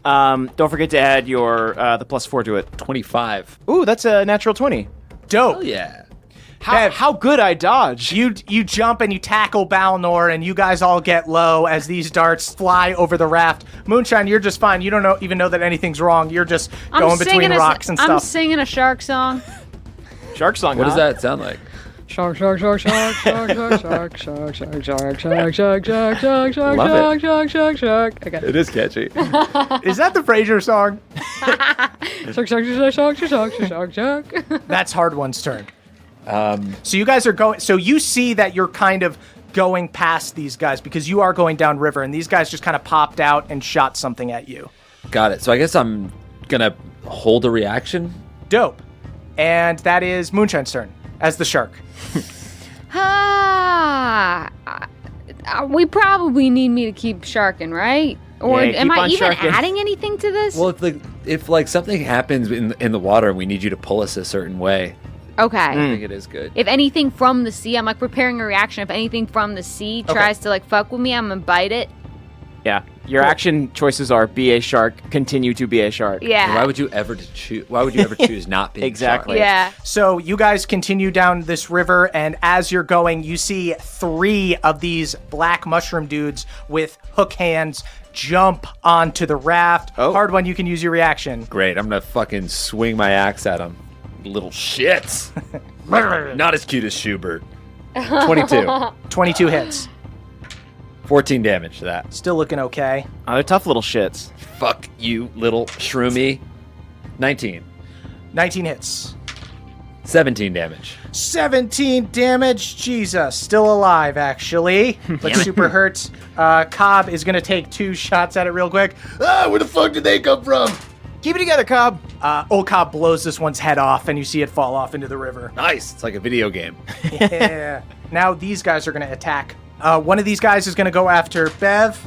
Don't forget to add your the +4 to it. 25. Ooh, that's a natural 20. Dope. Oh, yeah. How good I dodge. You jump and you tackle Balnor, and you guys all get low as these darts fly over the raft. Moonshine, you're just fine. You don't even know that anything's wrong. You're just going between rocks and I'm stuff. singing a shark song. Shark song. What does that sound like? Shark, shark, shark, shark, shark, shark, shark, shark, shark, shark, shark, shark, shark, shark, shark, Love shark, it. shark, shark, shark. Okay. It is catchy. Is that the Frasier song? Shark, shark, shark, shark, shark, shark, shark. That's Hard One's turn. So you guys are going. So you see that you're kind of going past these guys because you are going downriver, and these guys just kind of popped out and shot something at you. Got it. So I guess I'm going to hold a reaction. Dope. And that is Moonshine's turn as the shark. We probably need me to keep sharking, right? Or Yeah, am keep I on even sharking. adding anything to this? Well, if something happens in the water and we need you to pull us a certain way, okay. I think it is good. If anything from the sea, I'm like preparing a reaction. If anything from the sea tries to like fuck with me, I'm gonna bite it. Yeah. Your action choices are be a shark, continue to be a shark. Yeah. Why would you ever choose not being Exactly. Yeah. So you guys continue down this river, and as you're going, you see 3 of these black mushroom dudes with hook hands jump onto the raft. Oh. Hard One, you can use your reaction. Great. I'm gonna fucking swing my axe at them. Little shits. Not as cute as Schubert. 22. 22 hits. 14 damage to that. Still looking okay. Oh, they're tough little shits. Fuck you, little shroomy. 19. 19 hits. 17 damage. 17 damage. Jesus. Still alive, actually. But super hurt. Cobb is going to take 2 shots at it real quick. Where the fuck did they come from? Keep it together, Cobb. Old Cobb blows this one's head off, and you see it fall off into the river. Nice. It's like a video game. Yeah. Now these guys are going to attack. One of these guys is going to go after Bev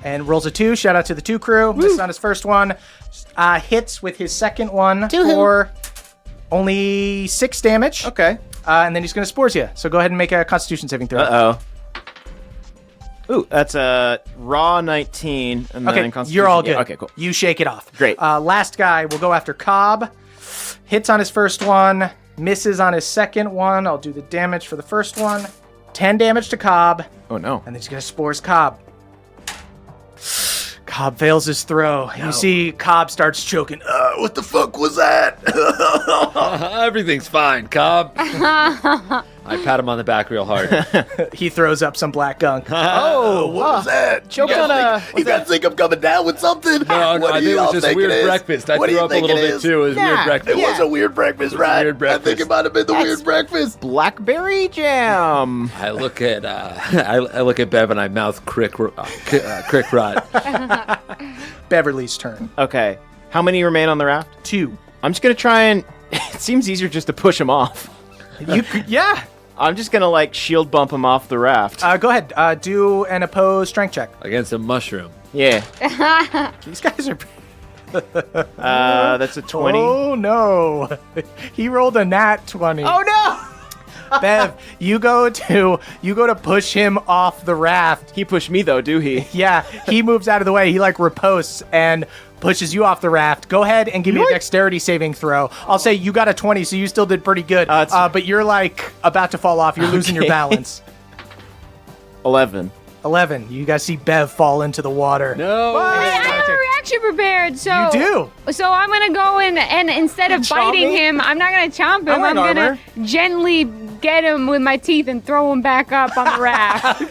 and rolls a 2. Shout out to the 2 crew. Missed on his first one. Hits with his second one for only 6 damage. Okay. And then he's going to spores you. So go ahead and make a Constitution saving throw. Uh-oh. Ooh, that's a raw 19. And then Okay, Constitution. you're all good. Yeah, okay, cool. You shake it off. Great. Last guy will go after Cobb. Hits on his first one. Misses on his second one. I'll do the damage for the first one. 10 damage to Cobb. Oh, no. And then he's going to spores Cobb. Cobb fails his throw. You see Cobb starts choking. What the fuck was that? Everything's fine, Cobb. I pat him on the back real hard. He throws up some black gunk. Oh, what was that? Choke on a... You guys think I'm coming down with something? No, What I do think it y'all was just think weird is? breakfast. I What do threw you up a think little it bit is? too. It was weird breakfast. It was a weird breakfast, right? weird breakfast. I think it might have been the weird breakfast. Blackberry jam. I look at I look at Bev and I mouth Crick rot. Beverly's turn. Okay. How many remain on the raft? 2. I'm just going to try and... It seems easier just to push him off. Yeah. I'm just going to, like, shield bump him off the raft. Go ahead. Do an opposed strength check. Against a mushroom. Yeah. These guys are... That's a 20. Oh, no. He rolled a nat 20. Oh, no! Bev, you go to push him off the raft. He pushed me, though, do he? Yeah, he moves out of the way. He, like, riposts and pushes you off the raft. Go ahead and give me a dexterity saving throw. I'll say you got a 20, so you still did pretty good. But you're, like, about to fall off. You're losing your balance. 11. 11. You guys see Bev fall into the water. No. Hey, I have a reaction prepared, so You do. So I'm gonna go in and instead of biting him, I'm not gonna chomp him. I'm gonna gently get him with my teeth and throw him back up on the raft.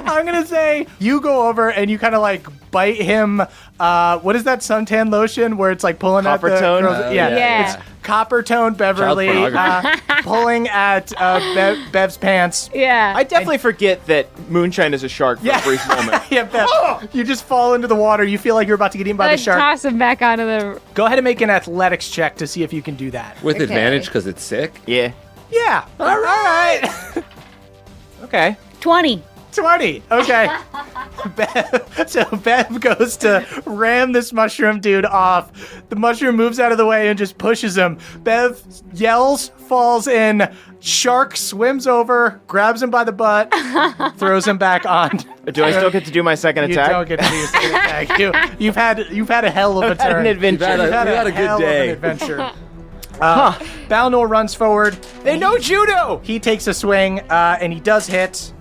I'm going to say you go over and you kind of like bite him. What is that suntan lotion where it's like pulling at the Copper-tone? girls? Yeah. It's Copper-tone Beverly pornography. pulling at Bev's pants. Yeah. I definitely forget that Moonshine is a shark for a brief moment. Yeah, Bev, you just fall into the water. You feel like you're about to get eaten by the Let's shark. toss him back onto the. Go ahead and make an athletics check to see if you can do that. With Okay. advantage because it's sick. Yeah. Yeah. All right. Okay. 20. 20. Okay. Bev goes to ram this mushroom dude off. The mushroom moves out of the way and just pushes him. Bev yells, falls in. Shark swims over, grabs him by the butt, throws him back on. Do I still get to do my second You attack? don't get to do your second attack. You've had a hell of a turn. An adventure. You've You've had a good hell of day. an adventure. Balnor runs forward. They know judo. He takes a swing, and he does hit.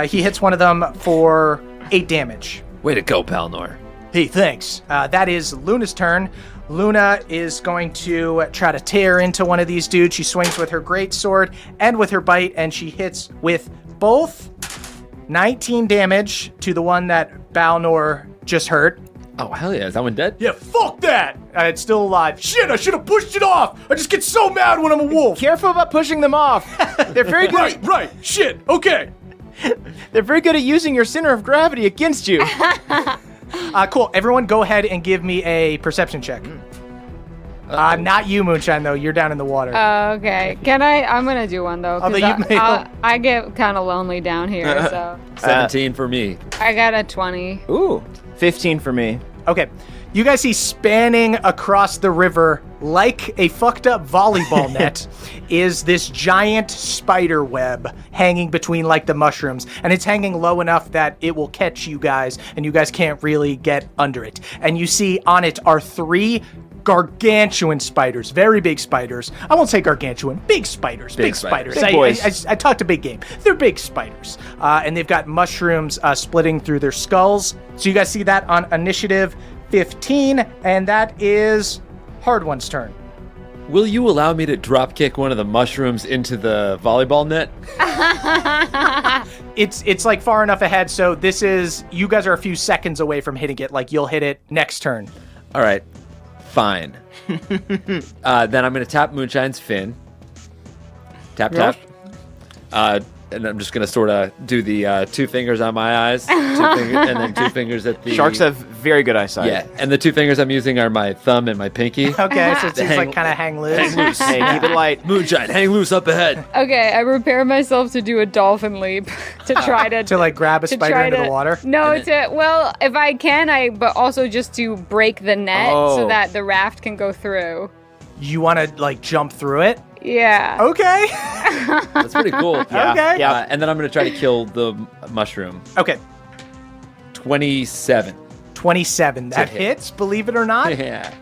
He hits one of them for 8 damage. Way to go, Balnor. Hey, thanks. That is Luna's turn. Luna is going to try to tear into one of these dudes. She swings with her greatsword and with her bite, and she hits with both 19 damage to the one that Balnor just hurt. Oh, hell yeah. Is that one dead? Yeah, fuck that! It's still alive. Shit, I should have pushed it off! I just get so mad when I'm a wolf! Careful about pushing them off. They're very good. Right, shit, okay. They're very good at using your center of gravity against you. Cool. Everyone go ahead and give me a perception check. Not you, Moonshine, though. You're down in the water. Okay. Can I? I'm gonna do one though. 'Cause Although you may- I get kind of lonely down here, so 17 for me. I got a 20. Ooh, 15 for me. Okay. You guys see spanning across the river like a fucked up volleyball net is this giant spider web hanging between like the mushrooms. And it's hanging low enough that it will catch you guys and you guys can't really get under it. And you see on it are 3 gargantuan spiders, very big spiders. I won't say gargantuan, big spiders, big spiders. Big boys. I talked a big game. They're big spiders. And they've got mushrooms splitting through their skulls. So you guys see that on initiative 15, and that is Hard One's turn. Will you allow me to drop kick one of the mushrooms into the volleyball net? It's like far enough ahead, so this is, you guys are a few seconds away from hitting it, like you'll hit it next turn. All right. Fine. Then I'm going to tap Moonshine's fin. Tap, tap. And I'm just going to sort of do the 2 fingers on my eyes, and then 2 fingers at the... Sharks have very good eyesight. Yeah, and the 2 fingers I'm using are my thumb and my pinky. Okay, so it's like kind of hang loose. Hang loose. Hey, keep it light. Moonshine, hang loose up ahead. Okay, I prepare myself to do a dolphin leap to try to To like grab a to spider try into to- the water? No, well, if I can, but also just to break the net so Oh. that the raft can go through. You want to like jump through it? Yeah. Okay. That's pretty cool. Okay. Yeah. And then I'm going to try to kill the mushroom. Okay. 27. 27. That hit. hits, believe it or not. Yeah.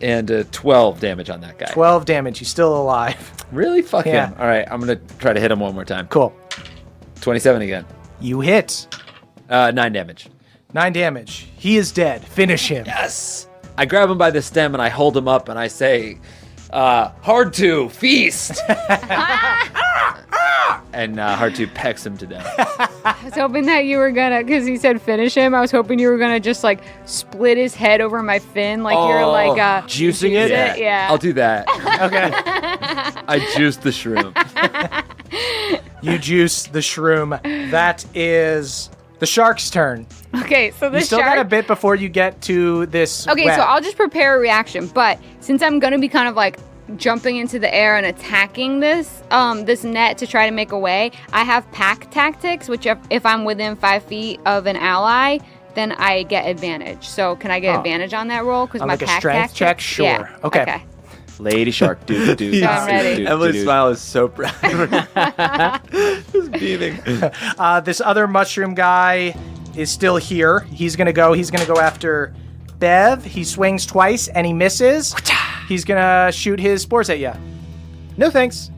And 12 damage on that guy. 12 damage. He's still alive. Really? Fuck Yeah. him. All right, I'm going to try to hit him one more time. Cool. 27 again. You hit. 9 damage. 9 damage. He is dead. Finish him. Yes. I grab him by the stem and I hold him up and I say, hard to feast. And hard to pecks him to death. I was hoping that you were gonna, because he said finish him. I was hoping you were gonna just like split his head over my fin, like you're like juicing it? Yeah. I'll do that. Okay. I juiced the shroom. You juice the shroom. That is the shark's turn. Okay, so You this still shark. got a bit before you get to this Okay, web. so I'll just prepare a reaction. But since I'm gonna be kind of like jumping into the air and attacking this this net to try to make a way, I have pack tactics, which if I'm within 5 feet of an ally, then I get advantage. So can I get advantage on that roll? Because On my like a pack strength tactics? check? Sure. Yeah. Okay. Lady Shark. Dude, dude. So I'm ready. Emily's smile is so proud. Just beaming. This other mushroom guy is still here. He's gonna go after Bev. He swings twice and he misses. He's gonna shoot his spores at you. No thanks.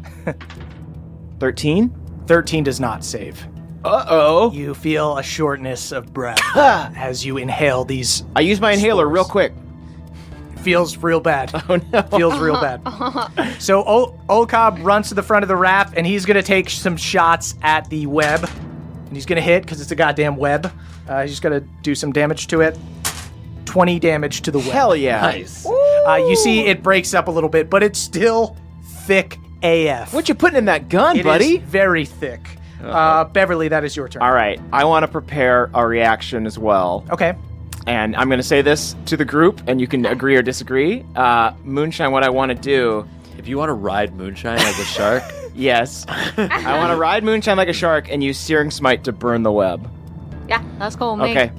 13? 13 does not save. Uh-oh. You feel a shortness of breath as you inhale these. I use my inhaler real quick. Feels real bad. Oh, no. Feels real bad. So Olcob runs to the front of the raft and he's gonna take some shots at the web. And he's going to hit because it's a goddamn web. He's just going to do some damage to it. 20 damage to the web. Hell yeah. Nice. You see it breaks up a little bit, but it's still thick AF. What you putting in that gun, It buddy? is very thick. Beverly, that is your turn. All right. I want to prepare a reaction as well. Okay. And I'm going to say this to the group, and you can agree or disagree. Moonshine, what I want to do... If you want to ride Moonshine like a shark, Yes. I want to ride Moonshine like a shark and use Searing Smite to burn the web. Yeah, that's cool. Me. Okay.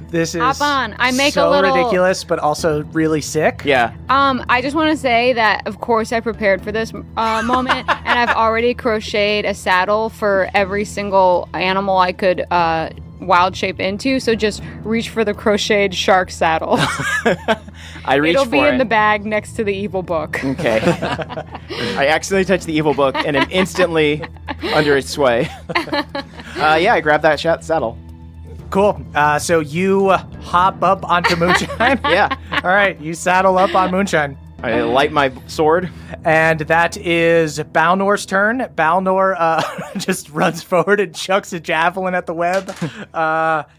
This is Hop on. I make so a little ridiculous, but also really sick. Yeah. I just want to say that, of course, I prepared for this moment, and I've already crocheted a saddle for every single animal I could wild shape into. So just reach for the crocheted shark saddle. I reach It'll for be it. in the bag next to the evil book. Okay. I accidentally touched the evil book and am instantly under its sway. I grab that saddle. Cool. So you hop up onto Moonshine. Yeah. All right. You saddle up on Moonshine. I light my sword. And that is Balnor's turn. Balnor just runs forward and chucks a javelin at the web.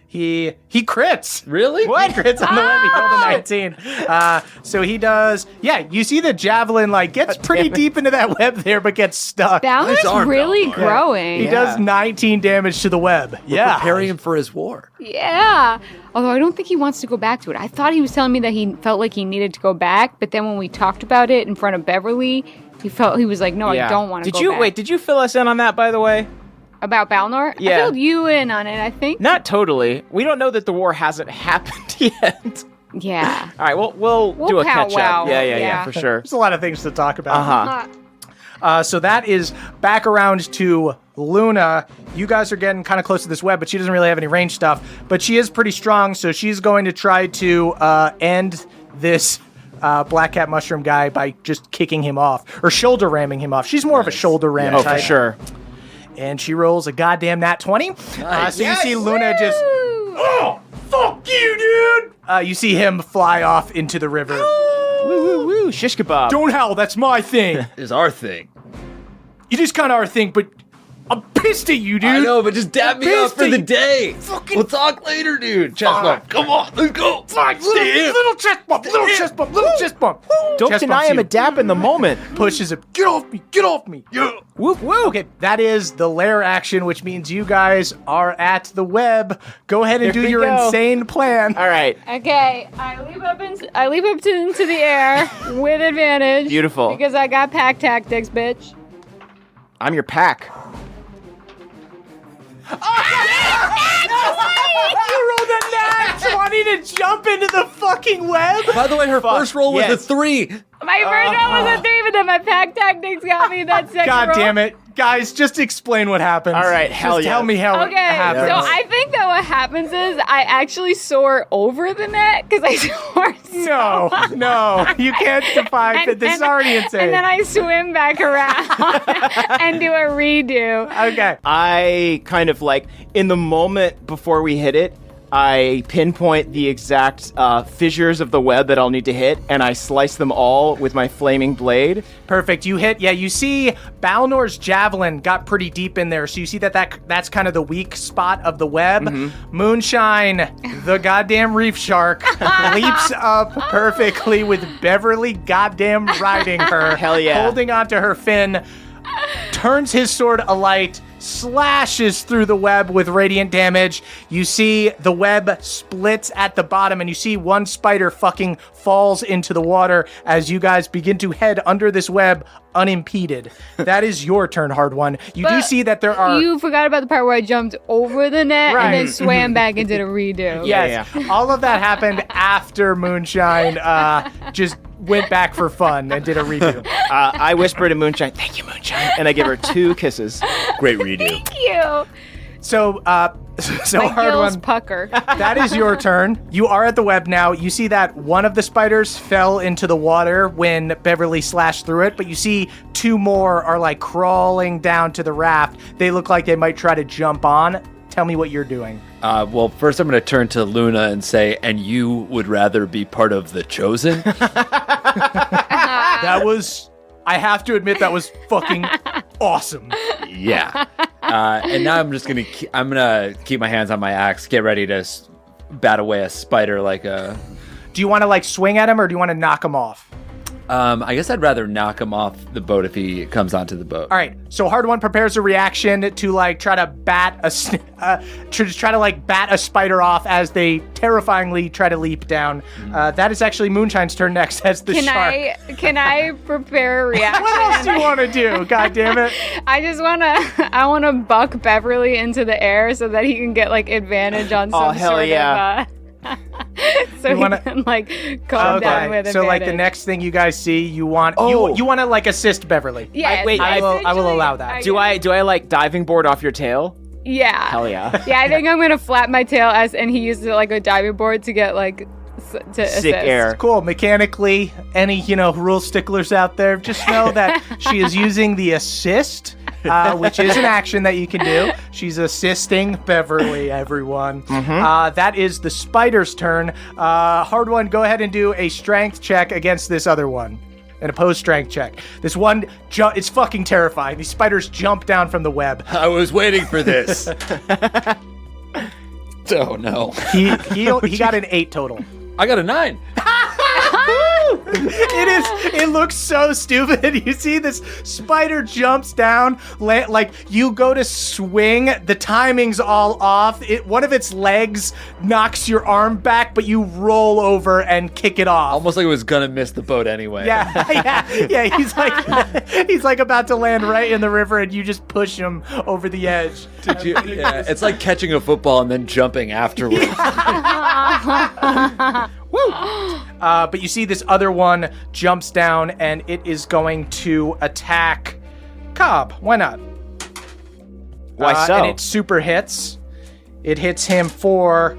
He crits. really? What? He crits on the web. He rolled a 19. So he does. Yeah, you see the javelin gets pretty deep into that web there, but gets stuck. Balnor's arm, really Balnor. growing. He does 19 damage to the web. Yeah. Preparing him for his war. Yeah. Although I don't think he wants to go back to it. I thought he was telling me that he felt like he needed to go back, but then when we talked about it in front of Beverly, he was like, no, I don't want to go back. Did you fill us in on that, by the way? About Balnor? Yeah. I filled you in on it, I think. Not totally. We don't know that the war hasn't happened yet. Yeah. All right, we'll do a catch powwow. up. Yeah, Yeah. for sure. There's a lot of things to talk about. Uh-huh. So that is back around to Luna. You guys are getting kind of close to this web, but she doesn't really have any range stuff. But she is pretty strong, so she's going to try to end this Black Cat Mushroom guy by just kicking him off or shoulder ramming him off. She's more of a shoulder ram Oh, type. for sure. And she rolls a goddamn nat 20. So you see Luna just, oh, fuck you, dude. You see him fly off into the river. Woo, woo, woo. Shish kebab. Don't howl, that's my thing. Is our thing. It is kind of our thing, but I'm pissed at you, dude. I know, but just dab me up for the day. Fucking- We'll talk later, dude. Chest bump. Come on, let's go. Fine, little chest bump, little chest bump, little chest bump. Don't Chest deny bumps him you. a dap in the moment. Pushes him. Get off me, get off me. Yeah. Whoop, whoop. Okay, that is the lair action, which means you guys are at the web. Go ahead and Here do we your go. insane plan. All right. Okay, I leap up into the air with advantage. Beautiful. Because I got pack tactics, bitch. I'm your pack. You rolled a nat 20 to jump into the fucking web. By the way, her first roll was a yes. 3. My first roll was a 3, but then my pack tactics got me that second God roll. damn it. Guys, just explain what happens. All right, hell Just tell yes. me how it Okay, happens. so I think that what happens is I actually soar over the net because I soar No, you can't define it. This is already insane. And then I swim back around and do a redo. Okay. I kind of in the moment before we hit it, I pinpoint the exact fissures of the web that I'll need to hit, and I slice them all with my flaming blade. Perfect. You hit. Yeah, you see Balnor's javelin got pretty deep in there. So you see that's kind of the weak spot of the web. Moonshine, the goddamn reef shark, leaps up perfectly with Beverly goddamn riding her. Hell yeah. Holding onto her fin, turns his sword alight, slashes through the web with radiant damage. You see the web splits at the bottom, and you see one spider fucking falls into the water as you guys begin to head under this web unimpeded. That is your turn, Hard One. You do But see that there are... You forgot about the part where I jumped over the net Right. and then swam back and did a redo. Yes, all of that happened after Moonshine just went back for fun and did a redo. I whisper to Moonshine, "Thank you, Moonshine," and I give her 2 kisses. Great redo. Thank you. So My Hard gills One, pucker. that is your turn. You are at the web now. You see that one of the spiders fell into the water when Beverly slashed through it, but you see 2 more are crawling down to the raft. They look like they might try to jump on. Tell me what you're doing. Well, first I'm going to turn to Luna and say, and you would rather be part of the Chosen? That was... I have to admit that was fucking awesome. Yeah. And now I'm just gonna keep my hands on my axe, get ready to bat away a spider like a. Do you want to like swing at him or do you want to knock him off? I guess I'd rather knock him off the boat if he comes onto the boat. All right, so Hard One prepares a reaction to like try to bat a spider off as they terrifyingly try to leap down. That is actually Moonshine's turn next as the shark. Can I prepare a reaction? What else do you want to do? God damn it! I want to buck Beverly into the air so that he can get like advantage on some hell sort yeah. of. So he can like calm down with so advantage. like the next thing you guys see, you want you want to like assist Beverly. Yeah, I will allow that. Do I like diving board off your tail? Yeah. Hell yeah. Yeah, I think I'm gonna flap my tail and he used it like a diving board to get like to assist. Sick air. Cool. Mechanically, any rule sticklers out there, just know that she is using the assist, which is an action that you can do. She's assisting Beverly, everyone. That is the spider's turn. Hard One, go ahead and do a strength check against this other one. An opposed strength check. This one it's fucking terrifying. These spiders jump down from the web. I was waiting for this. Oh no. He got an 8 total. I got a 9. It looks so stupid. You see this spider jumps down, like you go to swing, the timing's all off. One of its legs knocks your arm back, but you roll over and kick it off. Almost like it was gonna miss the boat anyway. Yeah. He's like about to land right in the river, and you just push him over the edge. It's like catching a football and then jumping afterwards. Woo! But you see this other one jumps down, and it is going to attack Cobb. Why not? Why so? And it super hits. It hits him so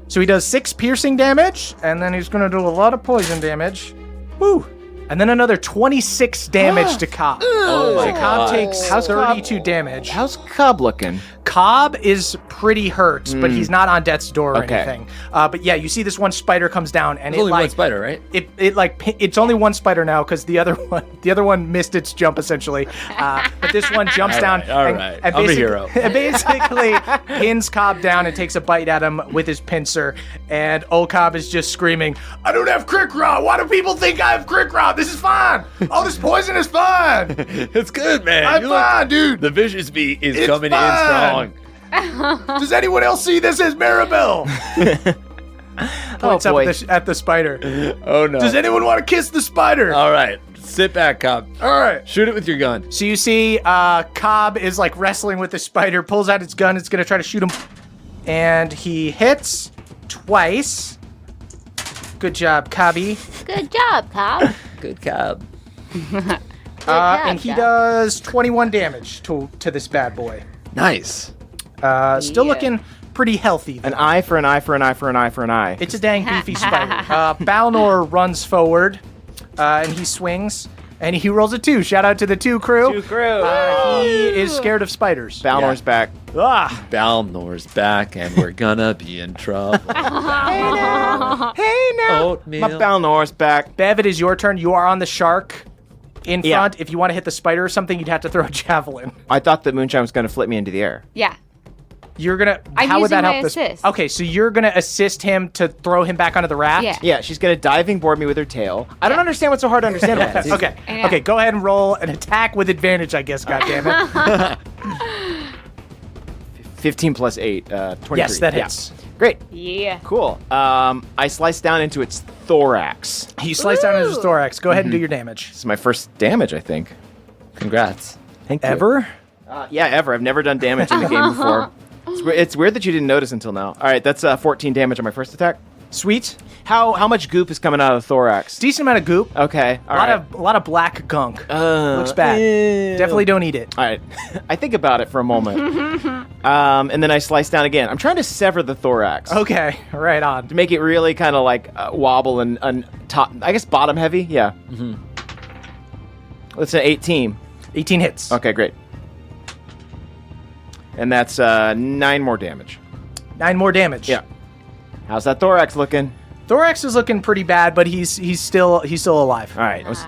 he does 6 piercing damage, and then he's going to do a lot of poison damage. Woo! And then another 26 damage to Cobb. Oh my Cobb God. takes How's 32 damage. How's Cobb looking? Cobb is pretty hurt, but he's not on death's door or Okay. anything. But yeah, you see this one spider comes down, and There's only one spider, right? It's only one spider now because the other one missed its jump essentially. But this one jumps down. All right. And I'm a hero. Basically pins Cobb down and takes a bite at him with his pincer. And old Cobb is just screaming, I don't have Crick Rod. Why do people think I have Crick Rod? This is fine. All this poison is fine. It's good, man. I'm fine, dude. The vicious beat is It's coming fine. in strong. Does anyone else see this as Maribel? points boy. up at the spider. Oh no. Does anyone want to kiss the spider? All right. Sit back, Cobb. All right. Shoot it with your gun. So you see Cobb is like wrestling with the spider, pulls out its gun, it's going to try to shoot him. And he hits twice. Good job, Cobby. Good job, Cobb. Good Cobb. And he does 21 damage to this bad boy. Nice. Still looking pretty healthy, though. An eye for an eye for an eye for an eye for an eye. It's a dang beefy spider. Balnor runs forward, and he swings, and he rolls a 2. Shout out to the 2 crew. He is scared of spiders. Balnor's back. Balnor's back, and we're gonna be in trouble. Hey now. Oatmeal. My Balnor's back. Bev, it is your turn. You are on the shark in Yeah. front. If you want to hit the spider or something, you'd have to throw a javelin. I thought that Moonshine was going to flip me into the air. Yeah. You're gonna. I'm how would that using help my this? assist. Okay, so you're gonna assist him to throw him back onto the raft. Yeah. Yeah, she's going to diving board me with her tail. I don't understand what's so hard to understand about this. Okay. Yeah. Okay. Go ahead and roll an attack with advantage, I guess. God damn it. 15 plus 8, 23. Yes, that Yeah. hits. Great. Yeah. Cool. I slice down into its thorax. He sliced down his thorax. Go ahead and do your damage. This is my first damage, I think. Congrats. Thank you. Ever? Yeah, ever. I've never done damage in the game before. It's weird that you didn't notice until now. All right, that's 14 damage on my first attack. Sweet. How much goop is coming out of the thorax? Decent amount of goop. Okay. A lot of black gunk. Looks bad. Ew. Definitely don't eat it. All right. I think about it for a moment. And then I slice down again. I'm trying to sever the thorax. Okay. Right on. To make it really kind of like wobble and top, I guess bottom heavy. Yeah. Mm-hmm. That's an 18. 18 hits. Okay, great. And that's 9 more damage. 9 more damage. Yeah. How's that thorax looking? Thorax is looking pretty bad, but he's still alive. All right. I was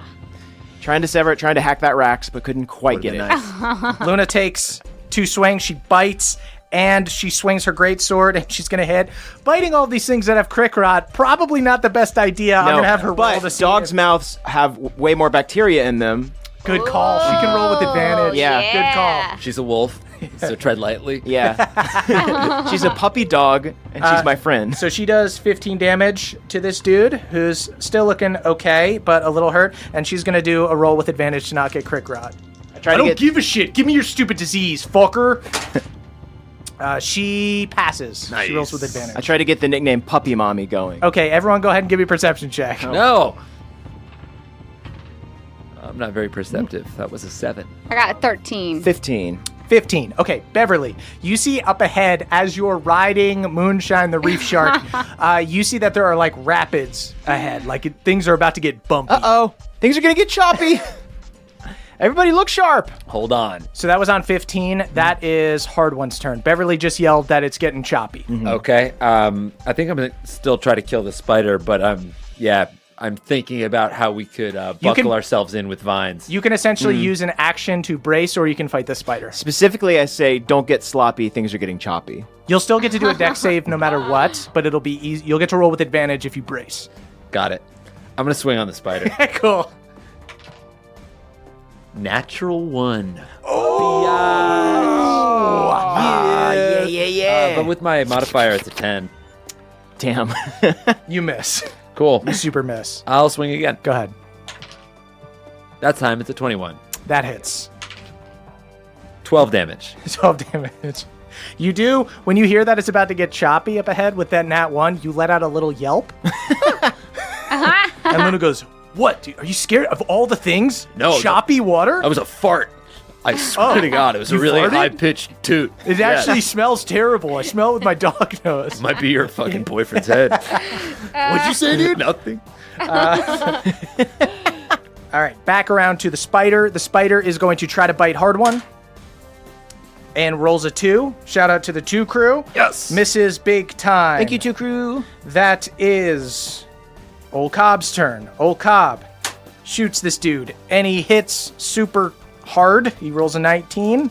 trying to sever it, trying to hack that rax, but couldn't quite get it. Luna takes two swings. She bites, and she swings her great sword, and she's going to hit. Biting all these things that have Crick Rot, probably not the best idea. I'm going to have her roll to see dogs' it. mouths have way more bacteria in them. Good call. She can roll with advantage. Yeah. Good call. She's a wolf, so tread lightly. Yeah. She's a puppy dog, and she's my friend. So she does 15 damage to this dude, who's still looking okay, but a little hurt, and she's going to do a roll with advantage to not get Crick Rot. I don't give a shit. Give me your stupid disease, fucker. She passes. Nice. She rolls with advantage. I try to get the nickname Puppy Mommy going. Okay, everyone go ahead and give me a perception check. No. I'm not very perceptive. That was a 7. I got a 13. 15. 15. Okay, Beverly, you see up ahead as you're riding Moonshine the Reef Shark, you see that there are like rapids ahead. Like things are about to get bumpy. Uh-oh. Things are going to get choppy. Everybody look sharp. Hold on. So that was on 15. That is Hard One's turn. Beverly just yelled that it's getting choppy. Okay. I think I'm going to still try to kill the spider, but I'm thinking about how we could buckle ourselves in with vines. You can essentially use an action to brace, or you can fight the spider. Specifically, I say don't get sloppy. Things are getting choppy. You'll still get to do a dex save no matter what, but it'll be easy. You'll get to roll with advantage if you brace. Got it. I'm going to swing on the spider. Cool. Natural 1. Yeah. But with my modifier, it's a 10. Damn. You miss. Cool. You super miss. I'll swing again. Go ahead. That time, it's a 21. That hits. 12 damage. 12 damage. You do, when you hear that it's about to get choppy up ahead with that nat 1, you let out a little yelp. And Luna goes, what, dude? Are you scared of all the things? No. Choppy water? That was a fart. I swear to God, it was a really farted? high-pitched toot. It actually smells terrible. I smell it with my dog nose. Might be your fucking boyfriend's head. What'd you say, dude? Nothing. All right, back around to the spider. The spider is going to try to bite Hard One. And rolls a 2. Shout out to the 2 crew. Yes. Misses big time. Thank you, 2 crew. That is Old Cobb's turn. Old Cobb shoots this dude, and he hits super hard. He rolls a 19.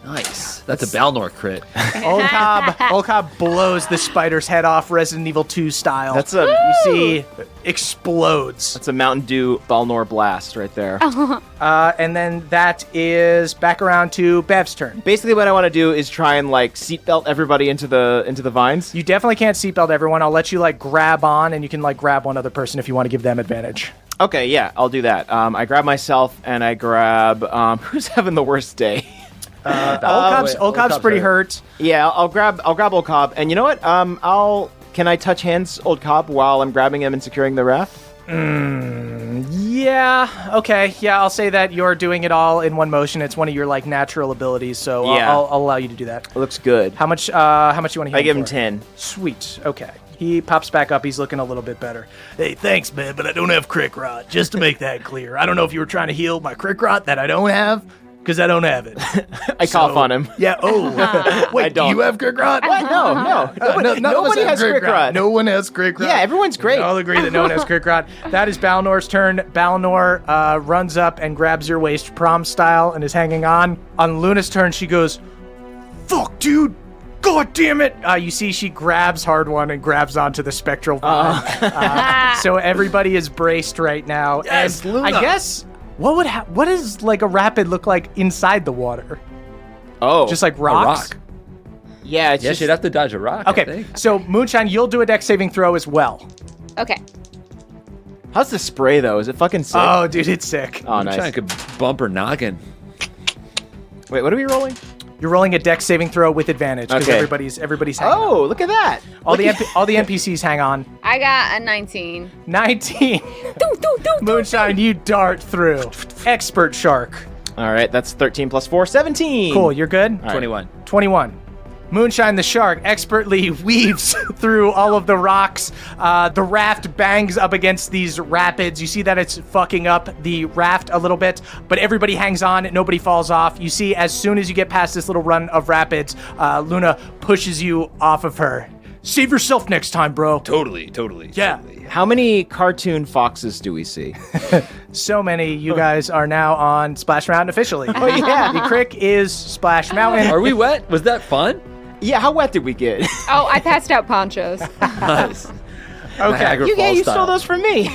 Nice. That's a Balnor crit. Old Cobb blows the spider's head off Resident Evil 2 style. That's a you see explodes. That's a Mountain Dew Balnor blast right there. And then that is back around to Bev's turn. Basically, what I want to do is try and like seatbelt everybody into the vines. You definitely can't seatbelt everyone. I'll let you like grab on, and you can like grab one other person if you want to give them advantage. Okay, yeah, I'll do that. I grab myself and I grab who's having the worst day. Old Cobb's pretty hurt. Yeah, I'll grab Old Cobb, and you know what? Can I touch hands Old Cobb while I'm grabbing him and securing the raft? Yeah. Okay. Yeah, I'll say that you're doing it all in one motion. It's one of your like natural abilities, so Yeah. I'll allow you to do that. It looks good. How much? How much you want to? I give him 10. Sweet. Okay. He pops back up. He's looking a little bit better. Hey, thanks, man, but I don't have Crick Rot. Just to make that clear. I don't know if you were trying to heal my Crick Rot that I don't have, because I don't have it. I cough on him. Yeah, wait, do you have Crick Rot? What? No. Nobody has Crick Rot. No one has Crick Rot. Yeah, everyone's great. I'll agree that no one has Crick Rot. That is Balnor's turn. Balnor runs up and grabs your waist prom style and is hanging on. On Luna's turn, she goes, fuck, dude. God damn it! You see she grabs Hard One and grabs onto the spectral vine. So everybody is braced right now. Yes, and Luna. I guess, what does like a rapid look like inside the water? Oh. Just like A rocks? rock. Yeah, it's Yes, just... you'd have to dodge a rock. I Okay, think. so Moonshine, you'll do a dex saving throw as well. Okay. How's the spray, though? Is it fucking sick? Oh, dude, it's sick. Oh, I'm nice. trying to bump her noggin. Wait, what are we rolling? You're rolling a dex saving throw with advantage because Okay. everybody's hanging on. Oh, look at that. All the NPCs hang on. I got a 19. 19. Moonshine, you dart through. Expert shark. All right, that's 13 plus 4, 17. Cool, you're good? 21. 21. Moonshine the shark expertly weaves through all of the rocks. The raft bangs up against these rapids. You see that it's fucking up the raft a little bit, but everybody hangs on. Nobody falls off. You see, as soon as you get past this little run of rapids, Luna pushes you off of her. Save yourself next time, bro. Totally. Yeah. How many cartoon foxes do we see? So many. You guys are now on Splash Mountain officially. Oh, yeah. The Crick is Splash Mountain. Are we wet? Was that fun? Yeah, how wet did we get? Oh, I passed out ponchos. Nice. Okay. Niagara you Falls stole style. those from me.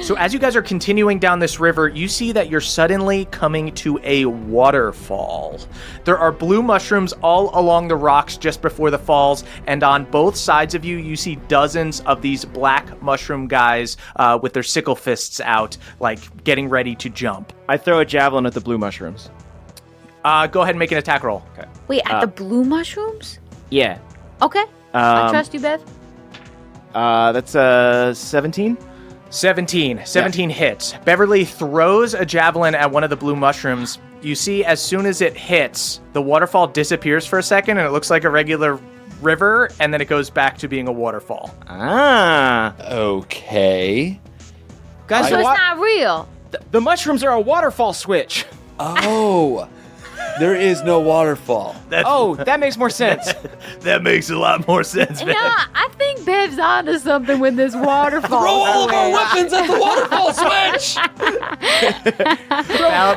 So as you guys are continuing down this river, you see that you're suddenly coming to a waterfall. There are blue mushrooms all along the rocks just before the falls, and on both sides of you, you see dozens of these black mushroom guys with their sickle fists out, like getting ready to jump. I throw a javelin at the blue mushrooms. Go ahead and make an attack roll. Okay. Wait, at the blue mushrooms? Yeah. Okay. I trust you, Bev. That's 17. 17 hits. Beverly throws a javelin at one of the blue mushrooms. You see, as soon as it hits, the waterfall disappears for a second, and it looks like a regular river, and then it goes back to being a waterfall. Ah. Okay. Guys, So it's not real. the mushrooms are a waterfall switch. Oh, there is no waterfall. That makes more sense. That makes a lot more sense, No, man. I think Bev's onto something with this waterfall. Throw all of our weapons at the waterfall switch.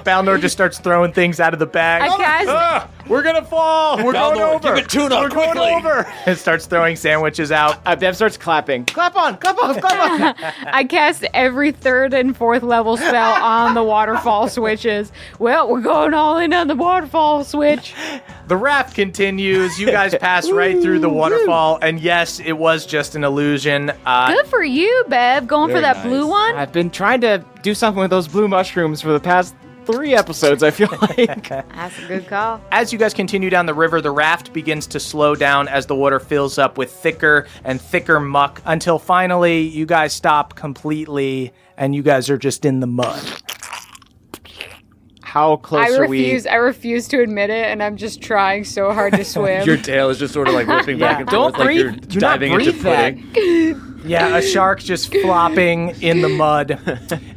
Balnor just starts throwing things out of the bag. I cast, We're gonna fall. We're going Balnor, over. give it tuna We're going quickly. over. It starts throwing sandwiches out. Bev starts clapping. Clap on, clap off, clap on. I cast every 3rd and 4th level spell on the waterfall switches. Well, we're going all in on the waterfall switch. The raft continues. You guys pass right through the waterfall, and yes, it was just an illusion. Good for you, Bev, going for Very that blue nice. one. I've been trying to do something with those blue mushrooms for the past 3 episodes, I feel like. That's a good call. As you guys continue down the river, the raft begins to slow down as the water fills up with thicker and thicker muck until finally you guys stop completely and you guys are just in the mud. How close I are we? refuse to admit it, and I'm just trying so hard to swim. Your tail is just sort of like whipping back and Don't forth like you're breathe. Do not diving into breathe that. pudding. Yeah, a shark just flopping in the mud.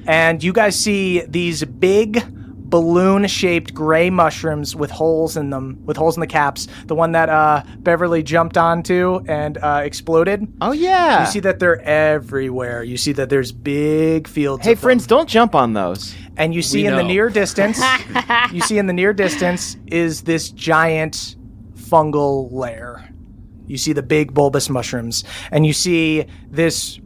And you guys see these big balloon-shaped gray mushrooms with holes in them, with holes in the caps. The one that Beverly jumped onto and exploded. Oh, yeah. You see that they're everywhere. You see that there's big fields Hey, of them. friends, don't jump on those. And you see We in the know. near distance, is this giant fungal lair. You see the big bulbous mushrooms, and you see this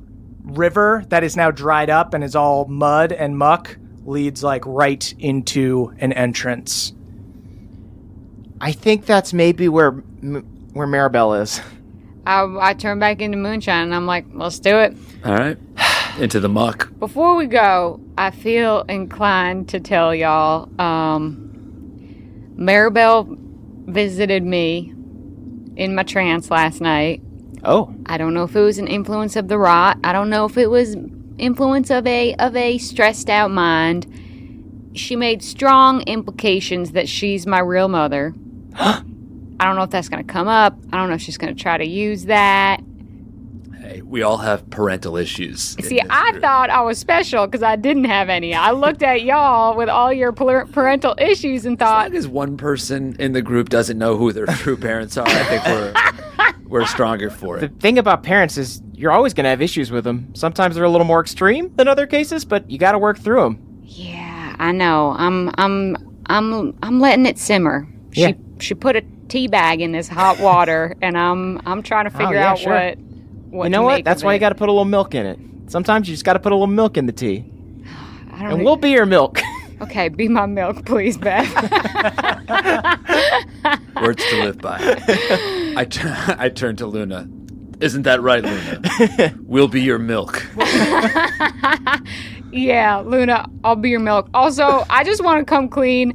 river that is now dried up and is all mud and muck leads like right into an entrance. I think that's maybe where Maribel is. I turn back into moonshine, and I'm like, let's do it. All right. Into the muck. Before we go, I feel inclined to tell y'all, Maribel visited me in my trance last night. Oh. I don't know if it was an influence of the rot. I don't know if it was influence of a stressed out mind. She made strong implications that she's my real mother. I don't know if that's going to come up. I don't know if she's going to try to use that. Hey, we all have parental issues. in See, this I group. thought I was special because I didn't have any. I looked at y'all with all your parental issues and As thought, long as one person in the group doesn't know who their true parents are, I think we're stronger for The it. thing about parents is you're always going to have issues with them. Sometimes they're a little more extreme than other cases, but you got to work through them. yeah, I know. I'm letting it simmer. Yeah. She put a tea bag in this hot water, and I'm trying to figure yeah, out sure. what You know to what? make That's of why it. you got to put a little milk in it. Sometimes you just got to put a little milk in the tea. I don't And know. we'll be your milk. Okay, be my milk, please, Beth. Words to live by. I turn to Luna. Isn't that right, Luna? We'll be your milk. Yeah, Luna, I'll be your milk. Also, I just want to come clean.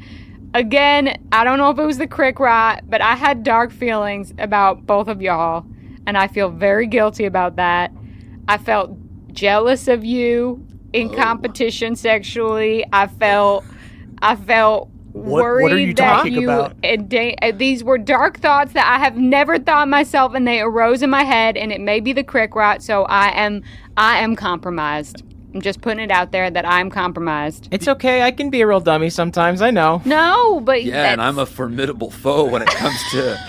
Again, I don't know if it was the Crick rot, but I had dark feelings about both of y'all, and I feel very guilty about that. I felt jealous of you in competition sexually. I felt worried what are you that talking about? these were dark thoughts that I have never thought myself, and they arose in my head, and it may be the Crick rot, so I am compromised. I'm just putting it out there that I'm compromised. It's okay. I can be a real dummy sometimes. I know. No, but Yeah, and I'm a formidable foe when it comes to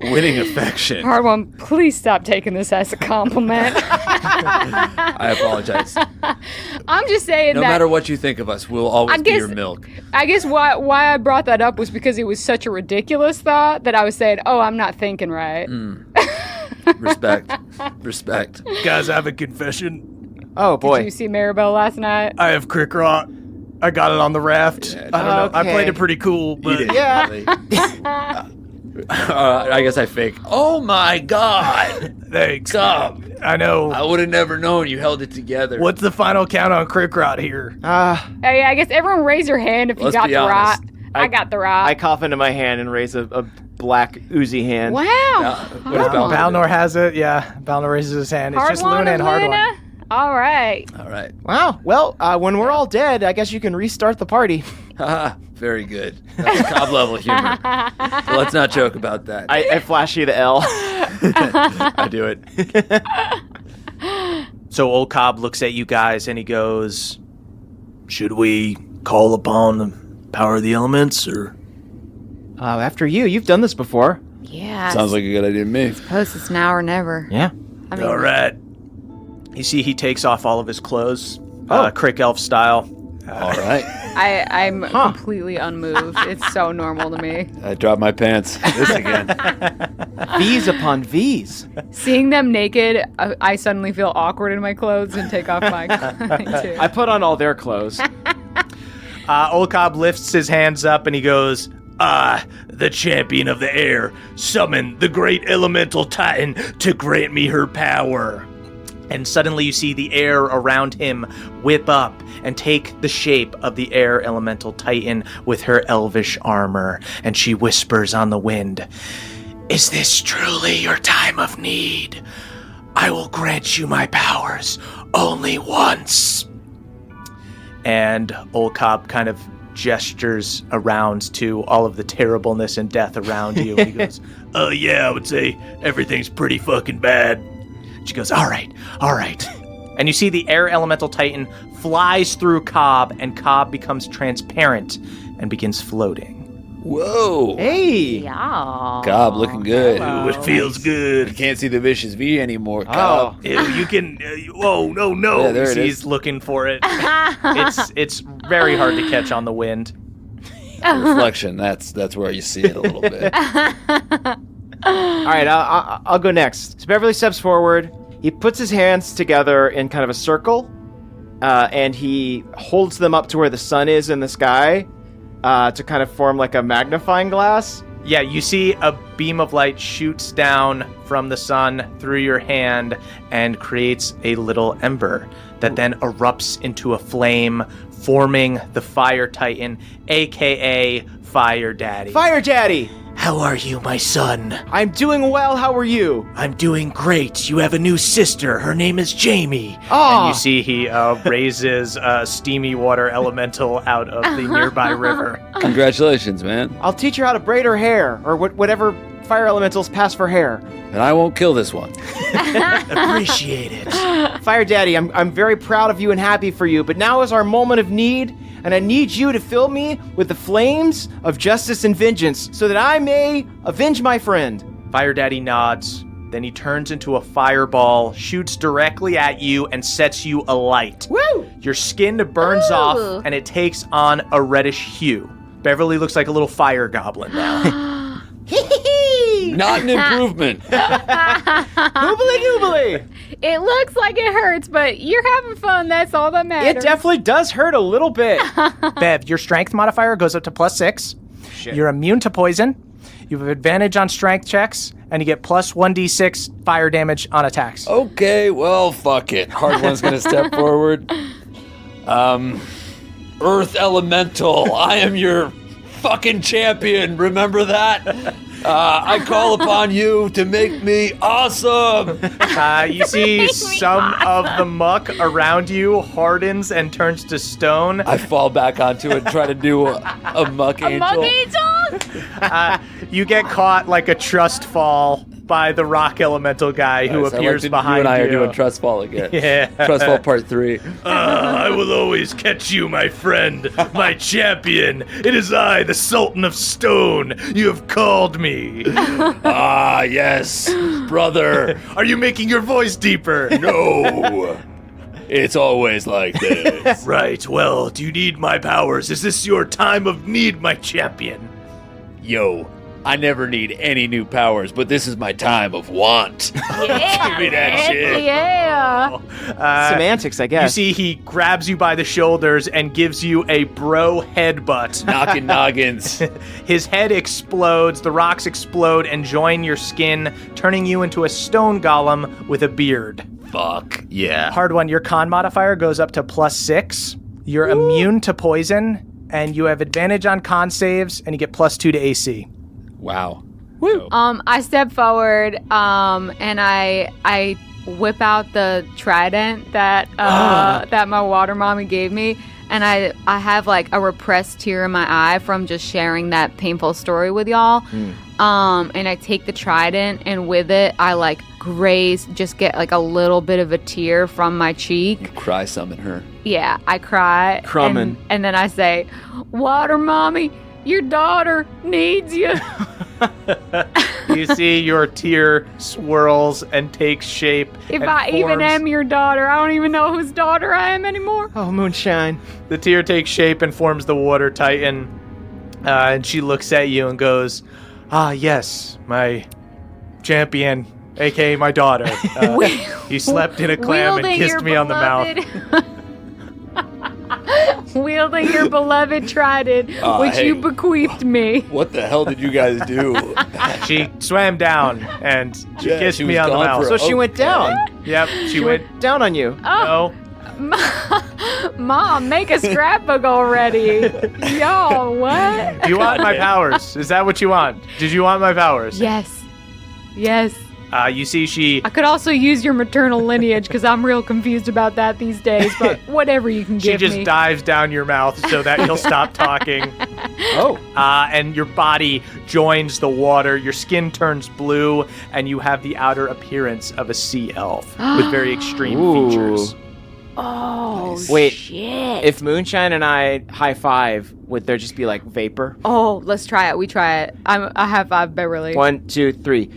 winning affection. Hard one, please stop taking this as a compliment. I apologize. I'm just saying No that. matter what you think of us, we'll always be your milk. I guess why I brought that up was because it was such a ridiculous thought that I was saying, oh, I'm not thinking right. Respect. Guys, I have a confession. Oh, boy. Did you see Maribel last night? I have Crick Rot. I got it on the raft. Yeah, I don't know. I okay. played it pretty cool, but Yeah. I guess I fake. Oh my God! thanks. Stop. I know. I would have never known you held it together. What's the final count on Crick Rot here? Hey, I guess everyone raise your hand if you Let's got be the honest. rot. I got the rot. I cough into my hand and raise a black oozy hand. Wow. What does Balnor do? Balnor has it. Yeah, Balnor raises his hand. It's Hard just one, Luna and Hard Luna? one. All right. All right. Wow. Well, when we're all dead, I guess you can restart the party. Haha, very good. That's Cobb level humor. So let's not joke about that. I flash you the L. I do it. So old Cobb looks at you guys and he goes, Should we call upon the power of the elements, or? After you. You've done this before. Yeah. Sounds like a good idea to me. Suppose it's now or never. Yeah. I mean, All right. you see he takes off all of his clothes, Oh. Crick Elf style. All right. I'm completely unmoved. It's so normal to me. I dropped my pants. This again. V's upon V's. Seeing them naked, I suddenly feel awkward in my clothes and take off my clothing too. I put on all their clothes. Old Cobb lifts his hands up and he goes, I, the champion of the air, summon the great elemental titan to grant me her power. and suddenly you see the air around him whip up and take the shape of the air elemental titan with her elvish armor, and she whispers on the wind, "Is this truly your time of need? I will grant you my powers only once." And Old Cobb kind of gestures around to all of the terribleness and death around you, and he goes, Yeah, I would say everything's pretty fucking bad. she goes, all right. And you see the air elemental titan flies through Cobb, and Cobb becomes transparent and begins floating. Whoa. Hey. Yeah. Cobb looking good. Ooh, it feels good. You can't see the vicious V anymore, Cobb. Ew, you can. Whoa, no. Yeah, there it He's is. looking for it. It's very hard to catch on the wind. Reflection. That's where you see it a little bit. All right, I'll go next. So Beverly steps forward. He puts his hands together in kind of a circle, and he holds them up to where the sun is in the sky to kind of form like a magnifying glass. Yeah, you see a beam of light shoots down from the sun through your hand and creates a little ember that then erupts into a flame, forming the Fire Titan, aka Fire Daddy. Fire Daddy! How are you, my son? I'm doing well, how are you? I'm doing great. You have a new sister. Her name is Jamie. Oh, And you see he raises a steamy water elemental out of the nearby river. Congratulations, man. I'll teach her how to braid her hair, or whatever fire elementals pass for hair. And I won't kill this one. Appreciate it. Fire Daddy, I'm very proud of you and happy for you, but now is our moment of need, and I need you to fill me with the flames of justice and vengeance so that I may avenge my friend. Fire Daddy nods. Then he turns into a fireball, shoots directly at you, and sets you alight. Woo! Your skin burns off, and it takes on a reddish hue. Beverly looks like a little fire goblin now. Not an improvement. Goobly goobly! It looks like it hurts, but you're having fun. That's all that matters. It definitely does hurt a little bit. Bev, your strength modifier goes up to +6. Shit. You're immune to poison. You have advantage on strength checks, and you get plus 1d6 fire damage on attacks. Okay, well, fuck it. Hard one's gonna step forward. Earth Elemental, I am your fucking champion. Remember that? I call upon you to make me awesome. You see some of the muck around you hardens and turns to stone. I fall back onto it and try to do a muck angel. Monkey angel? You get caught like a trust fall by the rock elemental guy who appears behind you. And I are you. doing Trust Fall again. Yeah. Trust Fall Part 3. I will always catch you, my friend, my champion. It is I, the Sultan of Stone. You have called me. Ah, yes, brother. Are you making your voice deeper? No. It's always like this. Right, well, do you need my powers? Is this your time of need, my champion? Yo, I never need any new powers, but this is my time of want. Yeah, Give me that shit. Yeah. Semantics, I You guess. see, he grabs you by the shoulders and gives you a bro headbutt. Knocking noggins. His head explodes, the rocks explode and join your skin, turning you into a stone golem with a beard. Fuck, yeah. Hard one, your con modifier goes up to +6. You're immune to poison, and you have advantage on con saves, and you get +2 to AC. Wow. I step forward, and I whip out the trident that that my water mommy gave me, and I have like a repressed tear in my eye from just sharing that painful story with y'all. And I take the trident, and with it, I like just get like a little bit of a tear from my cheek. Cry summon her. Yeah, I cry. Crummin'. And then I say, "Water mommy, your daughter needs you." You see your tear swirls and takes shape. If and I even forms. am your daughter, I don't even know whose daughter I am anymore. Oh, moonshine. The tear takes shape and forms the water titan. And she looks at you and goes, "Ah, yes, my champion, aka my daughter. You slept in a clam and Wielding kissed your me on the mouth." Wielding your beloved trident, which hey. you bequeathed me. What the hell did you guys do? She swam down and she Yeah, kissed she me was on the gone mouth. for So she went down. Yep, she went. Down on you. No. Mom, make a scrapbook already. Y'all, what? Do you want my powers? Is that what you want? Did you want my powers? Yes. Yes. You see, she. I could also use your maternal lineage because I'm real confused about that these days, but whatever you can She give just me. dives down your mouth so that you'll stop talking. Oh. And your body joins the water. Your skin turns blue, and you have the outer appearance of a sea elf with very extreme Ooh. features. Oh, Wait, shit. if Moonshine and I high five, would there just be like vapor? Oh, let's try it. We try it. I high five Beverly. 1, 2, 3.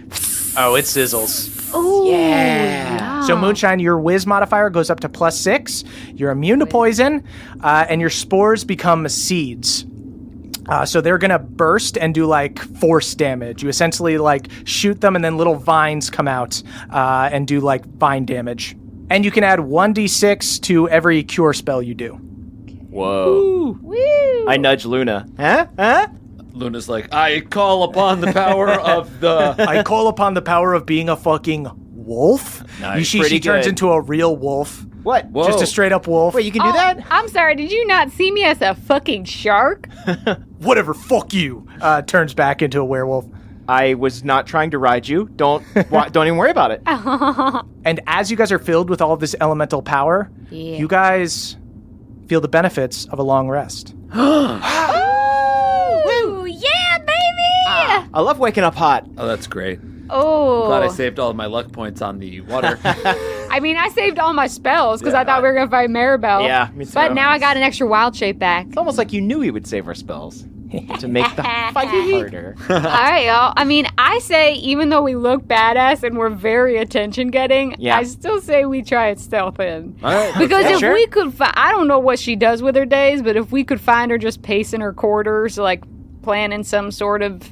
Oh, it sizzles. Oh, Yeah. So, Moonshine, your whiz modifier goes up to +6. You're immune to poison, and your spores become seeds. So they're going to burst and do like force damage. You essentially like shoot them, and then little vines come out and do like vine damage. And you can add 1d6 to every cure spell you do. Whoa. Woo. I nudge Luna. Huh? Luna's like, I call upon the power of the... I call upon the power of being a fucking wolf. Nice. You see, Pretty she turns good. into a real wolf. What? Whoa. Just a straight up wolf. Wait, you can do Oh, that? I'm sorry. Did you not see me as a fucking shark? Whatever, fuck you. Turns back into a werewolf. I was not trying to ride you. Don't even worry about it. And as you guys are filled with all of this elemental power, Yeah. you guys feel the benefits of a long rest. Ooh, yeah, baby! I love waking up hot. Oh, that's great. Oh. Glad I saved all of my luck points on the water. I mean, I saved all my spells because I thought we were going to fight Maribel. Yeah, me too. But now I got an extra wild shape back. It's almost like you knew we would save our spells to make the fight harder. All right, y'all. I mean, I say even though we look badass and we're very attention-getting, Yeah. I still say we try it stealth in. All right. Because if sure. we could I don't know what she does with her days, but if we could find her just pacing her quarters, like planning some sort of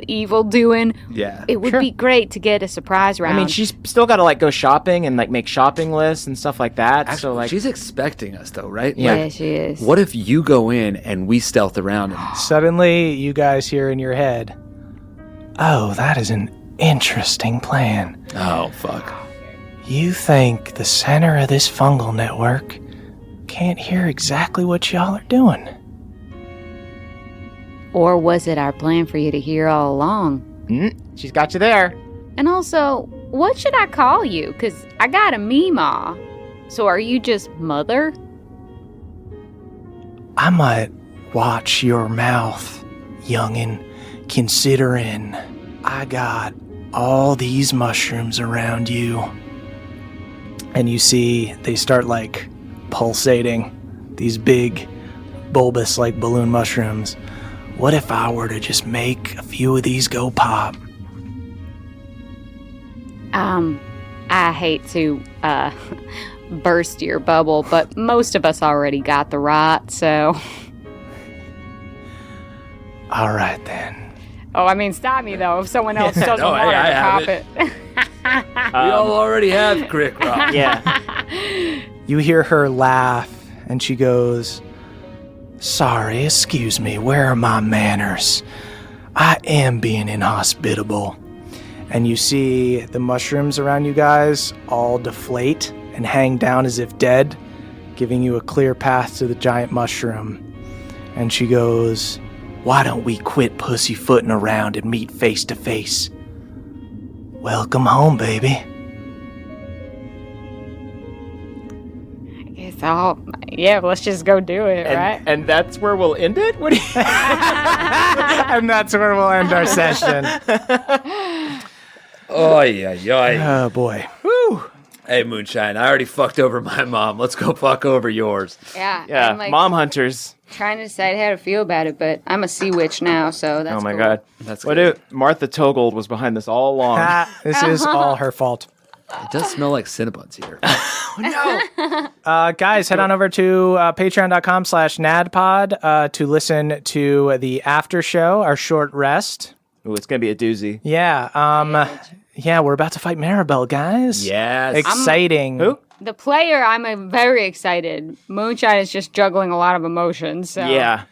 evil doing, Yeah. it would be great to get a surprise round. I mean, she's still got to like go shopping and like make shopping lists and stuff like that. Actually, so like, she's expecting us, though, right? Yeah. Yeah, she is. What if you go in and we stealth around and... Suddenly, you guys hear in your head, Oh, that is an interesting plan. Oh, fuck. You think the center of this fungal network can't hear exactly what y'all are doing? Or was it our plan for you to hear all along? she's got you there. And also, what should I call you? Because I got a Meemaw. So are you just Mother? I might watch your mouth, youngin', considering I got all these mushrooms around you. And you see they start like pulsating, these big bulbous like balloon mushrooms. What if I were to just make a few of these go pop? I hate to burst your bubble, but most of us already got the rot, so. All right then. Oh, I mean, stop me though if someone else doesn't No, want I to have cop it. We all already have Crick Rock. Yeah. You hear her laugh, and she goes, "Sorry, excuse me, where are my manners? I am being inhospitable." And you see the mushrooms around you guys all deflate and hang down as if dead, giving you a clear path to the giant mushroom. And she goes, "Why don't we quit pussyfooting around and meet face to face? Welcome home, baby." It's all, yeah, let's just go do it, right? And that's where we'll end it? What do you... And that's where we'll end our session. Oy, oy, oy. Oh, boy. Hey, Moonshine, I already fucked over my mom. Let's go fuck over yours. Yeah. Yeah, I'm like mom hunters. trying to decide how to feel about it, but I'm a sea witch now, so that's Oh my cool. god. That's What good. if Martha Togold was behind this all along? This is all her fault. It does smell like Cinnabons here. Guys, head on over to patreon.com/nadpod to listen to the after show, our short rest. Ooh, it's gonna be a doozy. Yeah, yeah, we're about to fight Maribel, guys. Yes. Exciting. Who? The player, I'm very excited. Moonshine is just juggling a lot of emotions. So. Yeah.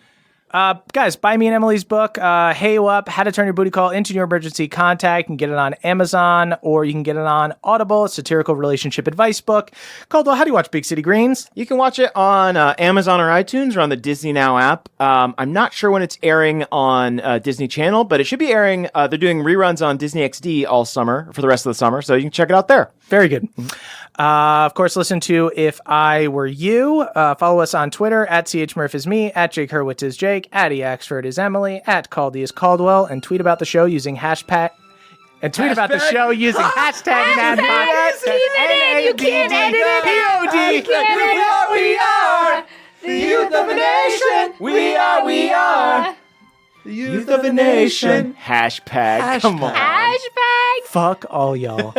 Guys, buy me and Emily's book, Hey You Up, How to Turn Your Booty Call into Your Emergency Contact. You can get it on Amazon or you can get it on Audible, a satirical relationship advice book. Caldwell, how do you watch Big City Greens? You can watch it on Amazon or iTunes or on the Disney Now app. I'm not sure when it's airing on Disney Channel, but it should be airing. They're doing reruns on Disney XD all summer for the rest of the summer, so you can check it out there. Very good. Of course, listen to If I Were You. Follow us on Twitter, at CHMurph is me, at Jake Hurwitz is Jake, at EAxford is Emily, at Caldy is Caldwell, and tweet about the show using hashtag... And tweet about the show using hashtag NADPOD. That's You can't edit it out. NADPOD. We are the youth of a nation. We are the youth of a nation. Hashtag. Come on. Hashtag. Fuck all y'all.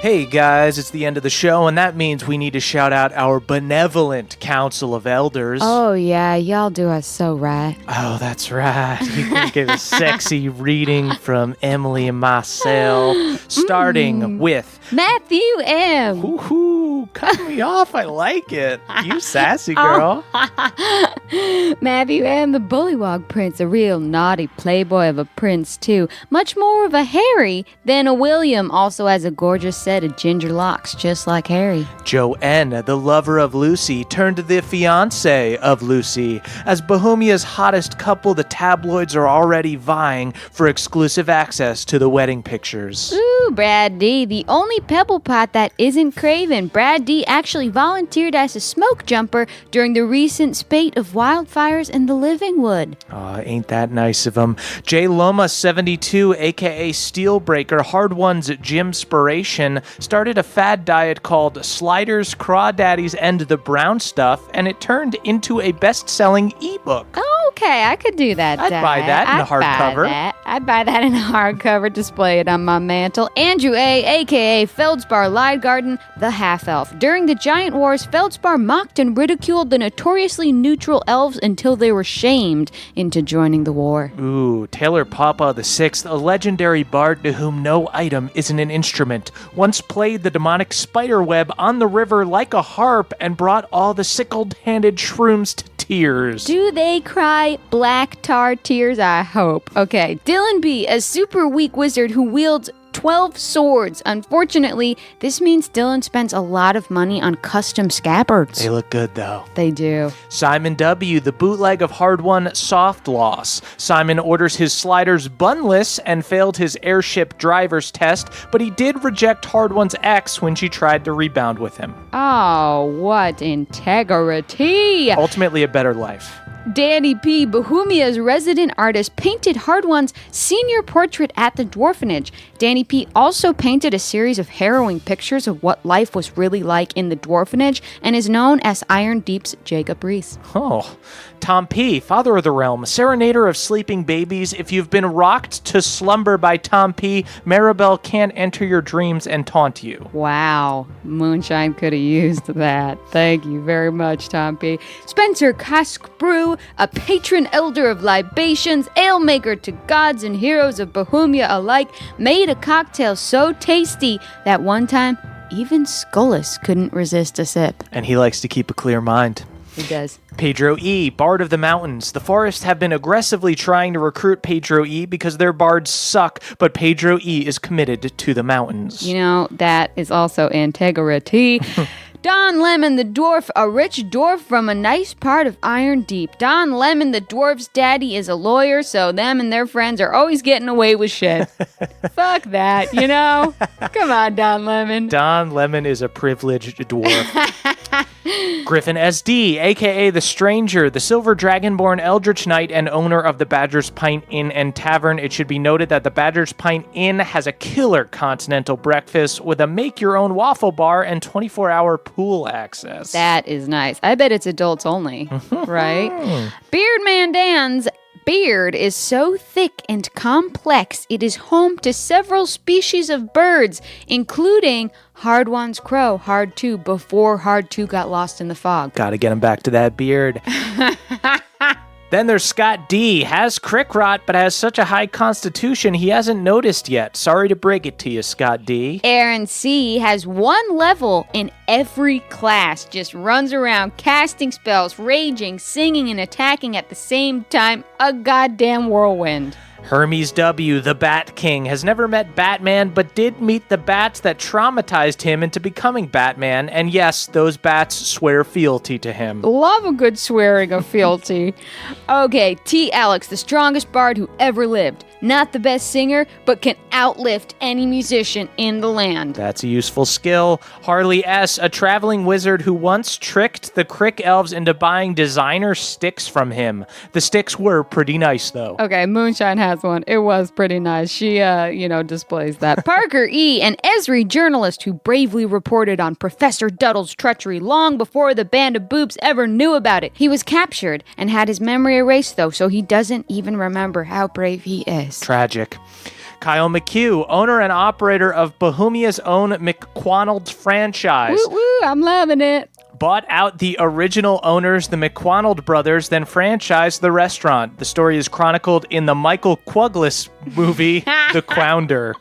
Hey guys, it's the end of the show, and that means we need to shout out our benevolent Council of Elders. Oh, yeah, y'all do us so right. Oh, that's right. You can get a sexy reading from Emily and myself, starting with Matthew M. Woohoo! Cut me off. I like it. You sassy girl. Matthew M. the Bullywog Prince, a real naughty playboy of a prince, too. Much more of a Harry than a William. Also has a gorgeous set of ginger locks, just like Harry. Joanne, the lover of Lucy, turned to the fiancé of Lucy. As Bohemia's hottest couple, the tabloids are already vying for exclusive access to the wedding pictures. Ooh, Brad D., the only pebble pot that isn't craven. Brad D. actually volunteered as a smoke jumper during the recent spate of wildfires in the Living Wood. Aw, ain't that nice of him. J Loma 72, aka Steelbreaker, Hard One's Jimspiration, started a fad diet called Sliders, Crawdaddies, and the Brown Stuff, and it turned into a best-selling ebook. Oh, okay, I could do that. I'd buy that in a hardcover. I'd buy that in a hardcover, display it on my mantle. Andrew A., aka Feldspar Liedgarden, the half-elf. During the Giant Wars, Feldspar mocked and ridiculed the notoriously neutral elves until they were shamed into joining the war. Ooh, Taylor Papa VI, a legendary bard to whom no item isn't an instrument, once played the demonic spiderweb on the river like a harp and brought all the sickle-handed shrooms to tears. Do they cry black tar tears? I hope. Okay, Dylan B., a super weak wizard who wields 12 swords. Unfortunately, this means Dylan spends a lot of money on custom scabbards. They look good, though. They do. Simon W., the bootleg of Hard One Soft Loss. Simon orders his sliders bunless and failed his airship driver's test, but he did reject Hard One's ex when she tried to rebound with him. Oh, what integrity. Ultimately, a better life. Danny P., Bohemia's resident artist, painted Hardwon's senior portrait at the Dwarfenage. Danny P. also painted a series of harrowing pictures of what life was really like in the Dwarfenage and is known as Iron Deep's Jacob Reese. Oh. Tom P., Father of the Realm, serenader of sleeping babies. If you've been rocked to slumber by Tom P., Maribel can't enter your dreams and taunt you. Wow. Moonshine could have used that. Thank you very much, Tom P. Spencer Cask Brew, a patron elder of libations, ale maker to gods and heroes of Bohemia alike, made a cocktail so tasty that one time even Skullis couldn't resist a sip. And he likes to keep a clear mind. He does. Pedro E., Bard of the Mountains. The Forest have been aggressively trying to recruit Pedro E. because their bards suck, but Pedro E. is committed to the mountains. You know, that is also integrity. Don Lemon the dwarf, a rich dwarf from a nice part of Iron Deep. Don Lemon the dwarf's daddy is a lawyer, so them and their friends are always getting away with shit. Fuck that, you know? Come on, Don Lemon. Don Lemon is a privileged dwarf. Griffin SD, a.k.a. The Stranger, the Silver Dragonborn Eldritch Knight and owner of the Badger's Pint Inn and Tavern. It should be noted that the Badger's Pint Inn has a killer continental breakfast with a make-your-own waffle bar and 24-hour pool access. That is nice. I bet it's adults only, right? Beardman Dan's beard is so thick and complex, it is home to several species of birds, including Hardwon's crow, Hard 2, before Hard 2 got lost in the fog. Gotta get him back to that beard. Then there's Scott D. Has crick rot, but has such a high constitution he hasn't noticed yet. Sorry to break it to you, Scott D. Aaron C. has one level in every class, just runs around casting spells, raging, singing, and attacking at the same time. A goddamn whirlwind. Hermes W., the Bat King, has never met Batman, but did meet the bats that traumatized him into becoming Batman, and yes, those bats swear fealty to him. Love a good swearing of fealty. Okay, T. Alex, the strongest bard who ever lived. Not the best singer, but can outlift any musician in the land. That's a useful skill. Harley S., a traveling wizard who once tricked the Crick elves into buying designer sticks from him. The sticks were pretty nice, though. Okay, Moonshine has one. It was pretty nice. She, displays that. Parker E., an Esri journalist who bravely reported on Professor Duddle's treachery long before the band of boobs ever knew about it. He was captured and had his memory erased, though, so he doesn't even remember how brave he is. Tragic. Kyle McHugh, owner and operator of Bohemia's own McQuonald's franchise. Woo woo, I'm loving it. Bought out the original owners, the McQuonald brothers, then franchised the restaurant. The story is chronicled in the Michael Quouglas movie, The Quounder.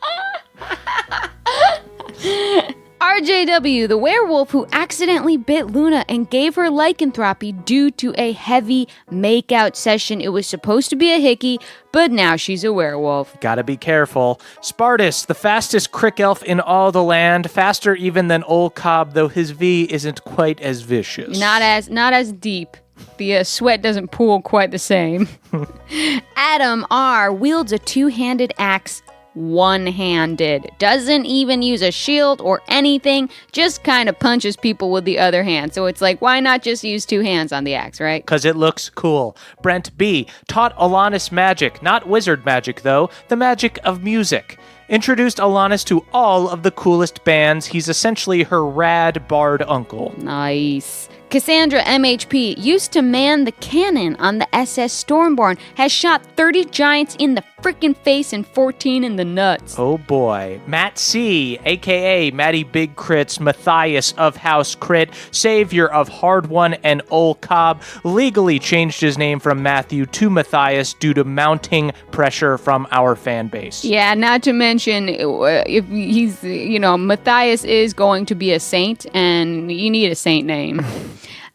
RJW, the werewolf who accidentally bit Luna and gave her lycanthropy due to a heavy makeout session. It was supposed to be a hickey, but now she's a werewolf. Gotta be careful. Spartus, the fastest crick elf in all the land, faster even than Old Cobb, though his V isn't quite as vicious. Not as deep. The sweat doesn't pool quite the same. Adam R. wields a two-handed axe one-handed. Doesn't even use a shield or anything, just kind of punches people with the other hand. So it's like, why not just use two hands on the axe, right? Because it looks cool. Brent B. taught Alanis magic, not wizard magic though, the magic of music. Introduced Alanis to all of the coolest bands. He's essentially her rad bard uncle. Nice. Cassandra MHP used to man the cannon on the SS Stormborn, has shot 30 giants in the frickin' face and 14 in the nuts. Oh boy. Matt C., a.k.a. Matty Big Crits, Matthias of House Crit, savior of Hard One and Old Cobb, legally changed his name from Matthew to Matthias due to mounting pressure from our fan base. Yeah, not to mention, if he's, Matthias is going to be a saint, and you need a saint name.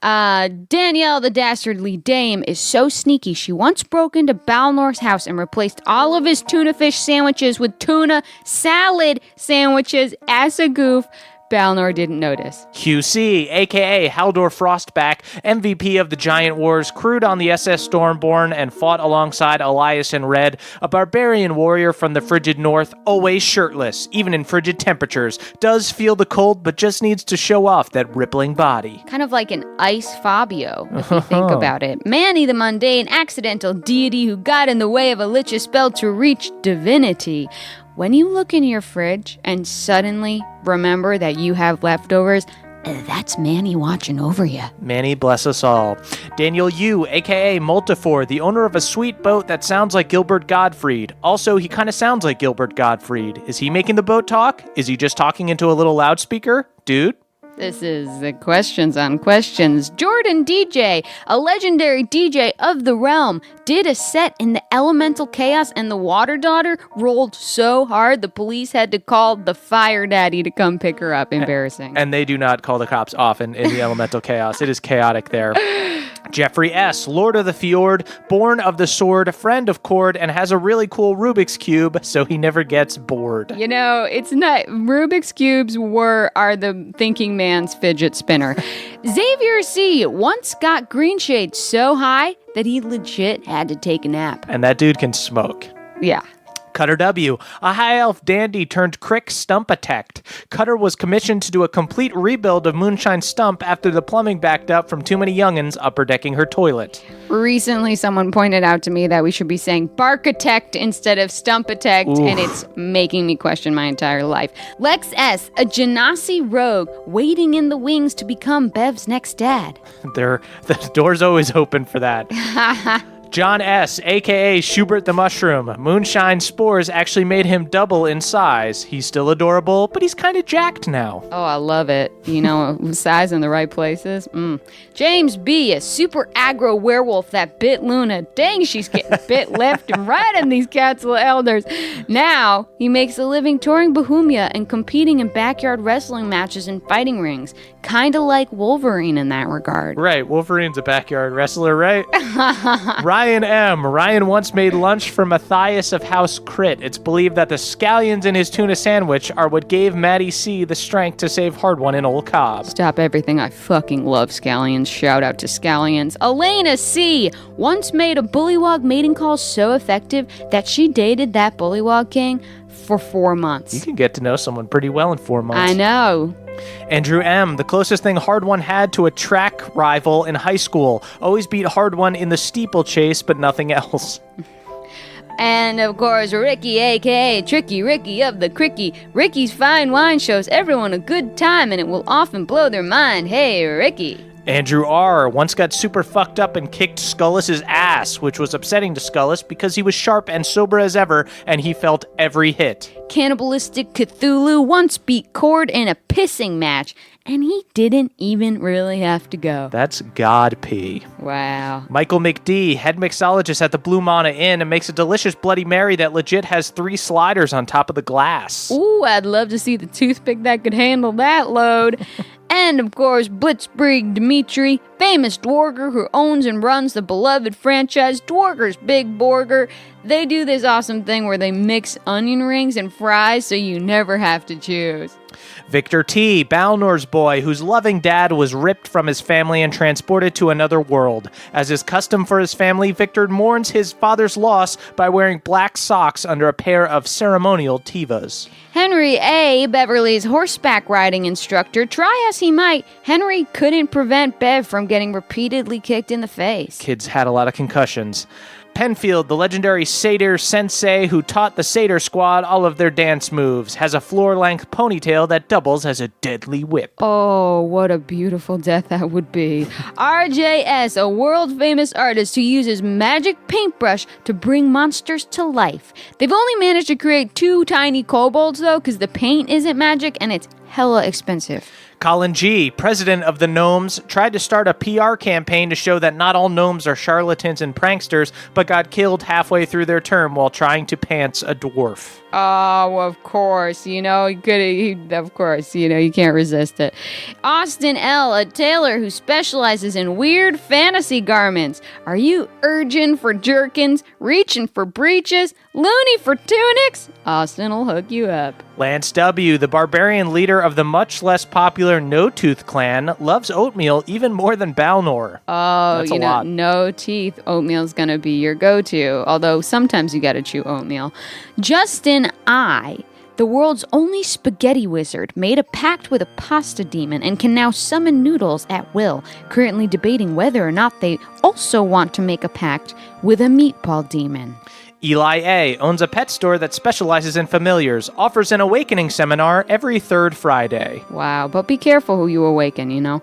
Danielle, the dastardly dame, is so sneaky. She once broke into Balnor's house and replaced all of his tuna fish sandwiches with tuna salad sandwiches as a goof. Balnor didn't notice. QC, aka Haldor Frostback, MVP of the Giant Wars, crewed on the SS Stormborn and fought alongside Elias and Red, a barbarian warrior from the frigid north, always shirtless, even in frigid temperatures, does feel the cold but just needs to show off that rippling body. Kind of like an ice Fabio, if you think about it. Manny the mundane, accidental deity who got in the way of a lich's spell to reach divinity. When you look in your fridge and suddenly remember that you have leftovers, that's Manny watching over you. Manny bless us all. Daniel Yu, aka Multifor, the owner of a sweet boat that sounds like Gilbert Gottfried. Also, he kind of sounds like Gilbert Gottfried. Is he making the boat talk? Is he just talking into a little loudspeaker? Dude? This is the Questions on Questions. Jordan DJ, a legendary DJ of the realm, did a set in the Elemental Chaos, and the Water Daughter rolled so hard the police had to call the Fire Daddy to come pick her up. Embarrassing. And they do not call the cops often in the Elemental Chaos. It is chaotic there. Jeffrey S., Lord of the Fjord, born of the sword, friend of Cord, and has a really cool Rubik's Cube, so he never gets bored. You know, it's not... Rubik's Cubes are the thinking man's fidget spinner. Xavier C. once got green shade so high that he legit had to take a nap. And that dude can smoke. Yeah. Cutter W., a high elf dandy turned Crick stump attacked. Cutter was commissioned to do a complete rebuild of Moonshine Stump after the plumbing backed up from too many youngins upper decking her toilet. Recently, someone pointed out to me that we should be saying Barkitect instead of Stumpatect, and it's making me question my entire life. Lex S., a Genasi rogue waiting in the wings to become Bev's next dad. The door's always open for that. John S., a.k.a. Schubert the Mushroom. Moonshine spores actually made him double in size. He's still adorable, but he's kind of jacked now. Oh, I love it. You know, size in the right places. James B., a super aggro werewolf that bit Luna. Dang, she's getting bit left and right in these Council of Elders. Now, he makes a living touring Bohemia and competing in backyard wrestling matches and fighting rings. Kind of like Wolverine in that regard. Right, Wolverine's a backyard wrestler, right? Ryan M. Ryan once made lunch for Matthias of House Crit. It's believed that the scallions in his tuna sandwich are what gave Maddie C. the strength to save Hard One in Old Cobb. Stop everything. I fucking love scallions. Shout out to scallions. Elena C. once made a bullywog mating call so effective that she dated that bullywog king for 4 months. You can get to know someone pretty well in 4 months. I know. Andrew M., the closest thing Hard One had to a track rival in high school. Always beat Hard One in the steeplechase, but nothing else. And, of course, Ricky, a.k.a. Tricky Ricky of the Cricky. Ricky's fine wine shows everyone a good time, and it will often blow their mind. Hey, Ricky. Andrew R. once got super fucked up and kicked Skullus's ass, which was upsetting to Skullus because he was sharp and sober as ever, and he felt every hit. Cannibalistic Cthulhu once beat Cord in a pissing match, and he didn't even really have to go. That's God P. Wow. Michael McD, head mixologist at the Blue Mana Inn, and makes a delicious Bloody Mary that legit has 3 sliders on top of the glass. Ooh, I'd love to see the toothpick that could handle that load. And, of course, Blitzkrieg Dimitri, famous Dwarger who owns and runs the beloved franchise Dwarger's Big Burger. They do this awesome thing where they mix onion rings and fries so you never have to choose. Victor T., Balnor's boy, whose loving dad was ripped from his family and transported to another world. As is custom for his family, Victor mourns his father's loss by wearing black socks under a pair of ceremonial tivas. Henry A., Beverly's horseback riding instructor. Try as he might, Henry couldn't prevent Bev from getting repeatedly kicked in the face. Kids had a lot of concussions. Penfield, the legendary satyr sensei who taught the satyr squad all of their dance moves, has a floor-length ponytail that doubles as a deadly whip. Oh, what a beautiful death that would be. RJS, a world-famous artist who uses magic paintbrush to bring monsters to life. They've only managed to create 2 tiny kobolds, though, because the paint isn't magic and it's hella expensive. Colin G., president of the Gnomes, tried to start a PR campaign to show that not all gnomes are charlatans and pranksters, but got killed halfway through their term while trying to pants a dwarf. Oh, of course. You can't resist it. Austin L., a tailor who specializes in weird fantasy garments. Are you urging for jerkins, reaching for breeches, loony for tunics? Austin will hook you up. Lance W., the barbarian leader of the much less popular No-Tooth clan, loves oatmeal even more than Balnor. Oh, That's a lot. no teeth. Oatmeal's gonna be your go-to, although sometimes you gotta chew oatmeal. Justin I., the world's only spaghetti wizard, made a pact with a pasta demon and can now summon noodles at will, currently debating whether or not they also want to make a pact with a meatball demon. Eli A. owns a pet store that specializes in familiars, offers an awakening seminar every third Friday. Wow, but be careful who you awaken, you know.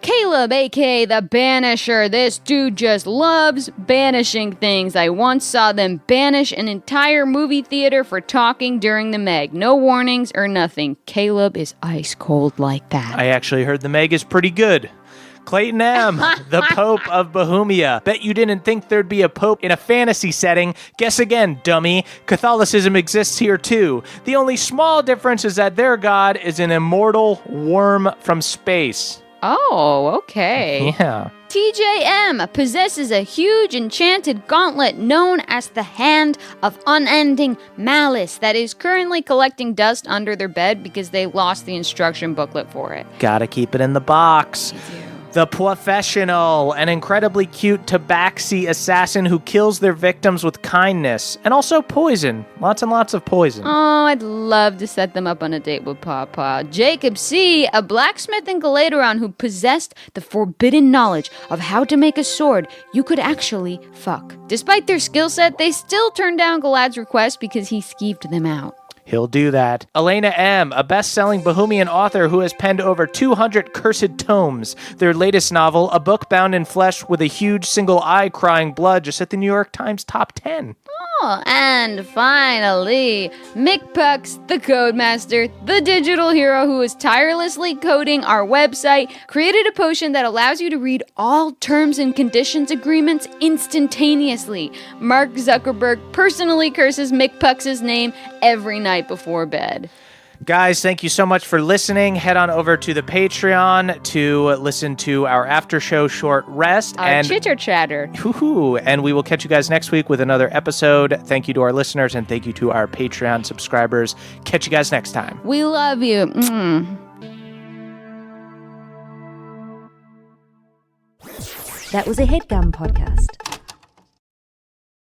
Caleb, a.k.a. the Banisher. This dude just loves banishing things. I once saw them banish an entire movie theater for talking during the Meg. No warnings or nothing. Caleb is ice cold like that. I actually heard the Meg is pretty good. Clayton M., the Pope of Bohemia. Bet you didn't think there'd be a pope in a fantasy setting. Guess again, dummy. Catholicism exists here too. The only small difference is that their god is an immortal worm from space. Oh, okay. Yeah. TJM possesses a huge enchanted gauntlet known as the Hand of Unending Malice that is currently collecting dust under their bed because they lost the instruction booklet for it. Gotta keep it in the box. The Professional, an incredibly cute tabaxi assassin who kills their victims with kindness and also poison. Lots and lots of poison. Oh, I'd love to set them up on a date with Papa. Jacob C., a blacksmith in Galateron who possessed the forbidden knowledge of how to make a sword you could actually fuck. Despite their skill set, they still turned down Galad's request because he skeeved them out. He'll do that. Elena M., a best-selling Bohemian author who has penned over 200 cursed tomes. Their latest novel, a book bound in flesh with a huge single eye crying blood, just hit the New York Times top 10. Oh, and finally, McPucks, the Codemaster, the digital hero who is tirelessly coding our website, created a potion that allows you to read all terms and conditions agreements instantaneously. Mark Zuckerberg personally curses McPucks' name every night before bed. Guys, thank you so much for listening. Head on over to the Patreon to listen to our after show short rest. Our chitter chatter. And we will catch you guys next week with another episode. Thank you to our listeners and thank you to our Patreon subscribers. Catch you guys next time. We love you. That was a HeadGum podcast.